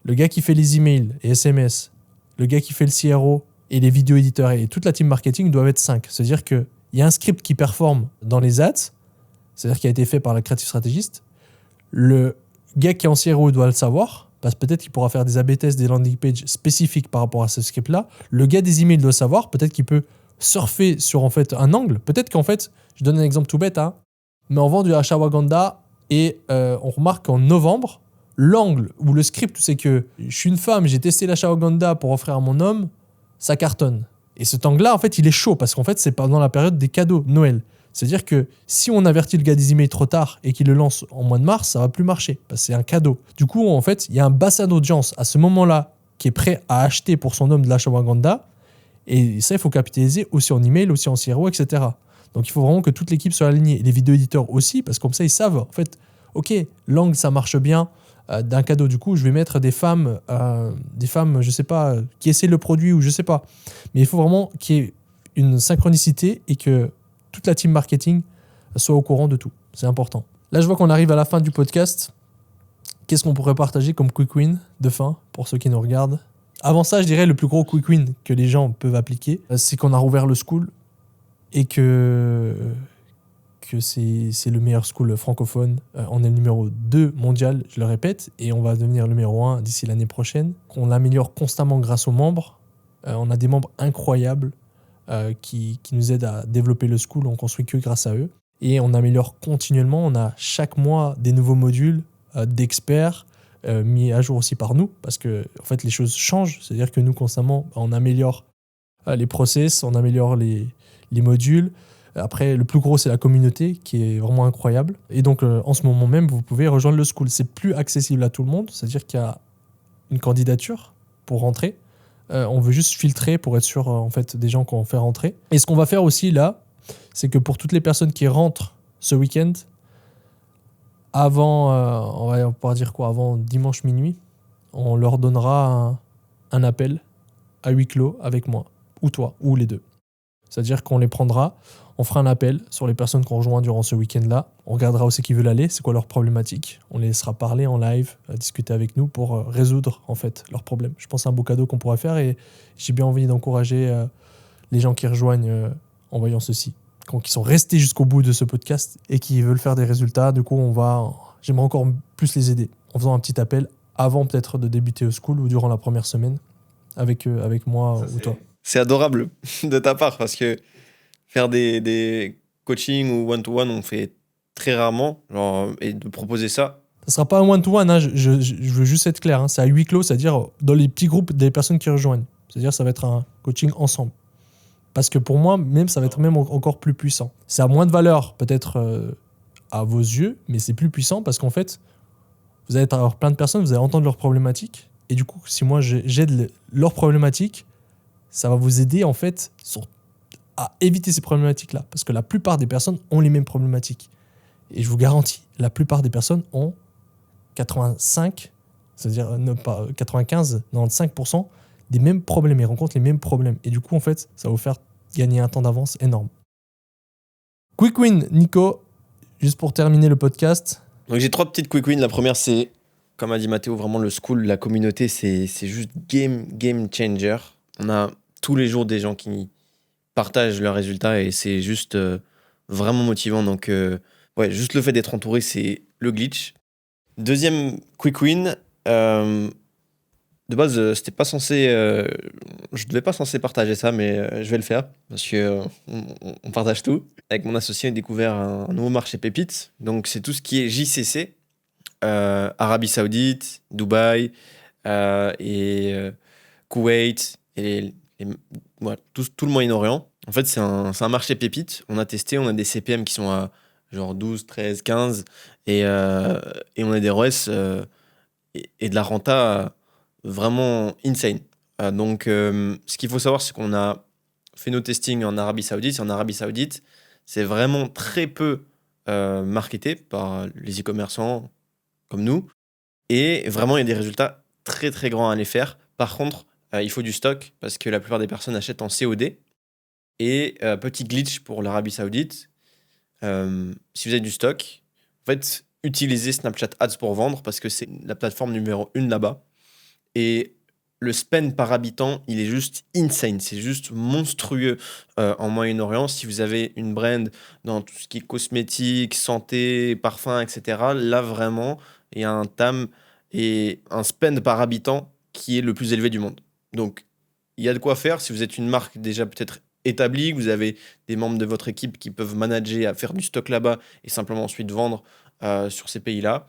le gars qui fait les emails et SMS, le gars qui fait le CRO et les vidéos éditeurs et toute la team marketing doivent être 5. C'est-à-dire qu'il y a un script qui performe dans les ads, c'est-à-dire qui a été fait par le creative stratégiste. Le gars qui est en CRO doit le savoir, parce que peut-être qu'il pourra faire des A/B tests, des landing pages spécifiques par rapport à ce script-là. Le gars des emails doit savoir, peut-être qu'il peut surfer sur en fait un angle. Peut-être qu'en fait, je donne un exemple tout bête, mais on vend du ashwagandha et on remarque qu'en novembre, l'angle ou le script, c'est que je suis une femme, j'ai testé l'ashwagandha pour offrir à mon homme, ça cartonne. Et cet angle-là, en fait, il est chaud parce qu'en fait, c'est pendant la période des cadeaux, Noël. C'est-à-dire que si on avertit le gars des emails trop tard et qu'il le lance en mois de mars, ça va plus marcher parce que c'est un cadeau. Du coup, en fait, il y a un bassin d'audience à ce moment-là qui est prêt à acheter pour son homme de l'ashwagandha. Et ça, il faut capitaliser aussi en email, aussi en CRO, etc. Donc, il faut vraiment que toute l'équipe soit alignée. Et les vidéos éditeurs aussi, parce que comme ça, ils savent, en fait, ok, l'angle, ça marche bien d'un cadeau. Du coup, je vais mettre des femmes, je sais pas, qui essaient le produit ou je sais pas. Mais il faut vraiment qu'il y ait une synchronicité et que toute la team marketing soit au courant de tout. C'est important. Là, je vois qu'on arrive à la fin du podcast. Qu'est-ce qu'on pourrait partager comme quick win de fin pour ceux qui nous regardent? Avant ça, je dirais le plus gros quick win que les gens peuvent appliquer, c'est qu'on a rouvert le school et que c'est le meilleur school francophone. On est le numéro 2 mondial, je le répète, et on va devenir le numéro 1 d'ici l'année prochaine. Qu'on l'améliore constamment grâce aux membres. On a des membres incroyables qui nous aident à développer le school. On construit que grâce à eux. Et on améliore continuellement. On a chaque mois des nouveaux modules d'experts mis à jour aussi par nous parce que en fait, les choses changent. C'est-à-dire que nous, constamment, on améliore les process, on améliore les modules. Après, le plus gros, c'est la communauté qui est vraiment incroyable. Et donc, en ce moment même, vous pouvez rejoindre le school. C'est plus accessible à tout le monde. C'est-à-dire qu'il y a une candidature pour rentrer. On veut juste filtrer pour être sûr en fait, des gens qu'on fait rentrer. Et ce qu'on va faire aussi là, c'est que pour toutes les personnes qui rentrent ce week-end, avant, on va pouvoir dire quoi, avant dimanche minuit, on leur donnera un appel à huis clos avec moi, ou toi, ou les deux. C'est-à-dire qu'on les prendra, on fera un appel sur les personnes qu'on rejoint durant ce week-end-là. On regardera où c'est qu'ils veulent aller, c'est quoi leurs problématiques. On les laissera parler en live, discuter avec nous pour résoudre en fait leurs problèmes. Je pense que c'est un beau cadeau qu'on pourra faire et j'ai bien envie d'encourager les gens qui rejoignent en voyant ceci. Qui sont restés jusqu'au bout de ce podcast et qui veulent faire des résultats. Du coup, j'aimerais encore plus les aider en faisant un petit appel avant peut-être de débuter au school ou durant la première semaine avec moi ou toi. C'est adorable de ta part parce que faire des coachings ou one-to-one, on fait très rarement. Et de proposer ça. Ça ne sera pas un one-to-one, hein, je veux juste être clair. Hein, c'est à huis clos, c'est-à-dire dans les petits groupes des personnes qui rejoignent. C'est-à-dire ça va être un coaching ensemble. Parce que pour moi, ça va être même encore plus puissant. Ça a moins de valeur peut-être à vos yeux, mais c'est plus puissant parce qu'en fait, vous allez avoir plein de personnes, vous allez entendre leurs problématiques. Et du coup, si moi j'aide leurs problématiques, ça va vous aider en fait à éviter ces problématiques-là. Parce que la plupart des personnes ont les mêmes problématiques. Et je vous garantis, la plupart des personnes ont 85, c'est-à-dire pas 95, 95% des mêmes problèmes. Ils rencontrent les mêmes problèmes. Et du coup, en fait, ça va vous faire gagner un temps d'avance énorme. Quick win, Nico, juste pour terminer le podcast. Donc j'ai 3 petites quick wins. La première, c'est, comme a dit Mathéo, vraiment le school, la communauté, c'est juste game changer. On a tous les jours des gens qui partagent leurs résultats et c'est juste vraiment motivant. Donc, juste le fait d'être entouré, c'est le glitch. Deuxième quick win, de base, c'était pas censé, je devais pas censé partager ça, mais je vais le faire parce que on partage tout. Avec mon associé, on a découvert un nouveau marché pépite. Donc, c'est tout ce qui est JCC, Arabie Saoudite, Dubaï et Koweït et voilà, tout le Moyen-Orient. En fait, c'est un marché pépite. On a testé, on a des CPM qui sont à genre 12, 13, 15 et on a des ROS et de la renta vraiment insane. Donc, ce qu'il faut savoir, c'est qu'on a fait nos testings en Arabie Saoudite. Et en Arabie Saoudite, c'est vraiment très peu marketé par les e-commerçants comme nous. Et vraiment, il y a des résultats très, très grands à aller faire. Par contre, il faut du stock parce que la plupart des personnes achètent en COD. Et petit glitch pour l'Arabie Saoudite, si vous avez du stock, en fait, utilisez Snapchat Ads pour vendre parce que c'est la plateforme numéro 1 là-bas. Et le spend par habitant, il est juste insane. C'est juste monstrueux en Moyen-Orient. Si vous avez une brand dans tout ce qui est cosmétique, santé, parfum, etc., là, vraiment, il y a un TAM et un spend par habitant qui est le plus élevé du monde. Donc, il y a de quoi faire. Si vous êtes une marque déjà peut-être établie, vous avez des membres de votre équipe qui peuvent manager à faire du stock là-bas et simplement ensuite vendre sur ces pays-là,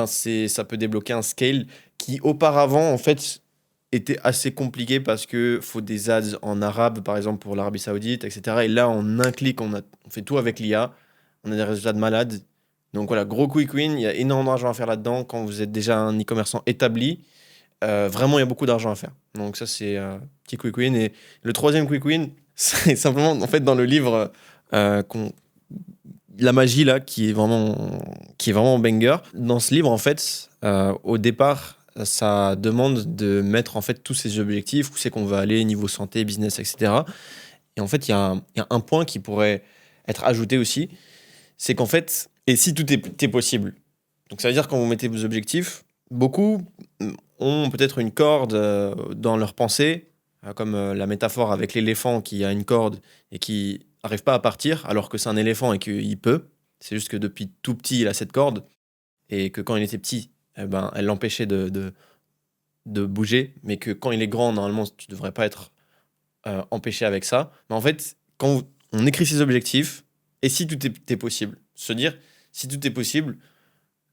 ça peut débloquer un scale qui auparavant en fait était assez compliqué parce que faut des ads en arabe par exemple pour l'Arabie Saoudite, etc. Et là en un clic on fait tout avec l'IA, on a des résultats de malade. Donc voilà, gros quick win, il y a énormément d'argent à faire là-dedans quand vous êtes déjà un e-commerçant établi. Vraiment il y a beaucoup d'argent à faire. Donc ça c'est un petit quick win. Et le troisième quick win, c'est simplement en fait dans le livre la magie là qui est vraiment banger. Dans ce livre en fait, au départ, ça demande de mettre en fait tous ces objectifs, où c'est qu'on veut aller niveau santé, business, etc. Et en fait, il y a un point qui pourrait être ajouté aussi, c'est qu'en fait, et si tout est possible. Donc ça veut dire quand vous mettez vos objectifs, beaucoup ont peut-être une corde dans leur pensée, comme la métaphore avec l'éléphant qui a une corde et qui n'arrive pas à partir, alors que c'est un éléphant et qu'il peut. C'est juste que depuis tout petit, il a cette corde, et que quand il était petit, elle l'empêchait de bouger, mais que quand il est grand, normalement, tu ne devrais pas être empêché avec ça. Mais en fait, quand on écrit ses objectifs, et si tout est possible, se dire, si tout est possible,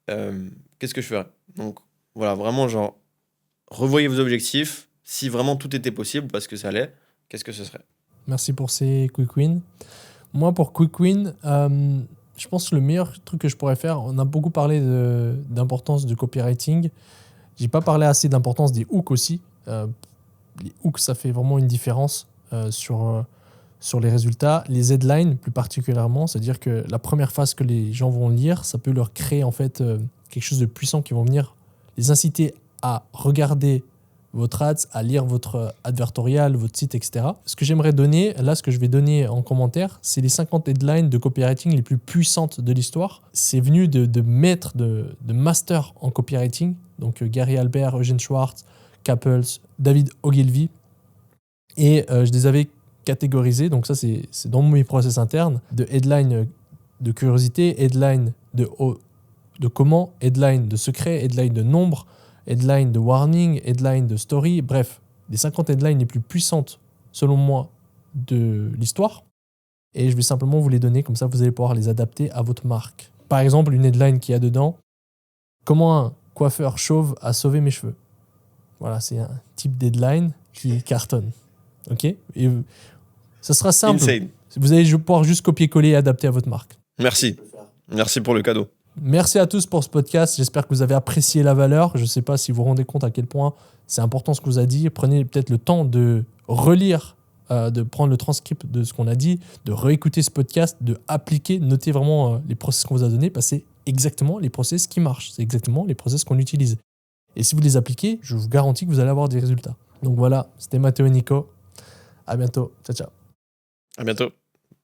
qu'est-ce que je ferais? Donc voilà, vraiment, genre, revoyez vos objectifs, si vraiment tout était possible, parce que ça l'est, qu'est-ce que ce serait? Merci pour ces quick wins. Moi, pour quick win, je pense que le meilleur truc que je pourrais faire, on a beaucoup parlé d'importance du copywriting. J'ai pas parlé assez d'importance des hooks aussi. les hooks, ça fait vraiment une différence sur les résultats. Les headlines, plus particulièrement, c'est-à-dire que la première phase que les gens vont lire, ça peut leur créer en fait quelque chose de puissant qui vont venir les inciter à regarder votre ads, à lire votre advertorial, votre site, etc. Ce que j'aimerais donner, là, ce que je vais donner en commentaire, c'est les 50 headlines de copywriting les plus puissantes de l'histoire. C'est venu de maîtres, de masters en copywriting, donc Gary Albert, Eugene Schwartz, Kappels, David Ogilvy. Et je les avais catégorisés, donc ça c'est dans mes process internes, de headline de curiosité, headline de comment, headline de secret, headline de nombre, headline de warning, headline de story, bref, les 50 headlines les plus puissantes, selon moi, de l'histoire. Et je vais simplement vous les donner, comme ça vous allez pouvoir les adapter à votre marque. Par exemple, une headline qu'il y a dedans, comment un coiffeur chauve a sauvé mes cheveux. Voilà, c'est un type d'headline qui cartonne. Ok ? Et ça sera simple. Insane. Vous allez pouvoir juste copier-coller et adapter à votre marque. Merci. Merci pour le cadeau. Merci à tous pour ce podcast. J'espère que vous avez apprécié la valeur. Je ne sais pas si vous vous rendez compte à quel point c'est important ce que vous a dit. Prenez peut-être le temps de relire, de prendre le transcript de ce qu'on a dit, de réécouter ce podcast, de appliquer, noter vraiment les process qu'on vous a donnés, parce que c'est exactement les process qui marchent. C'est exactement les process qu'on utilise. Et si vous les appliquez, je vous garantis que vous allez avoir des résultats. Donc voilà, c'était Mathéo et Nico. À bientôt. Ciao, ciao. À bientôt.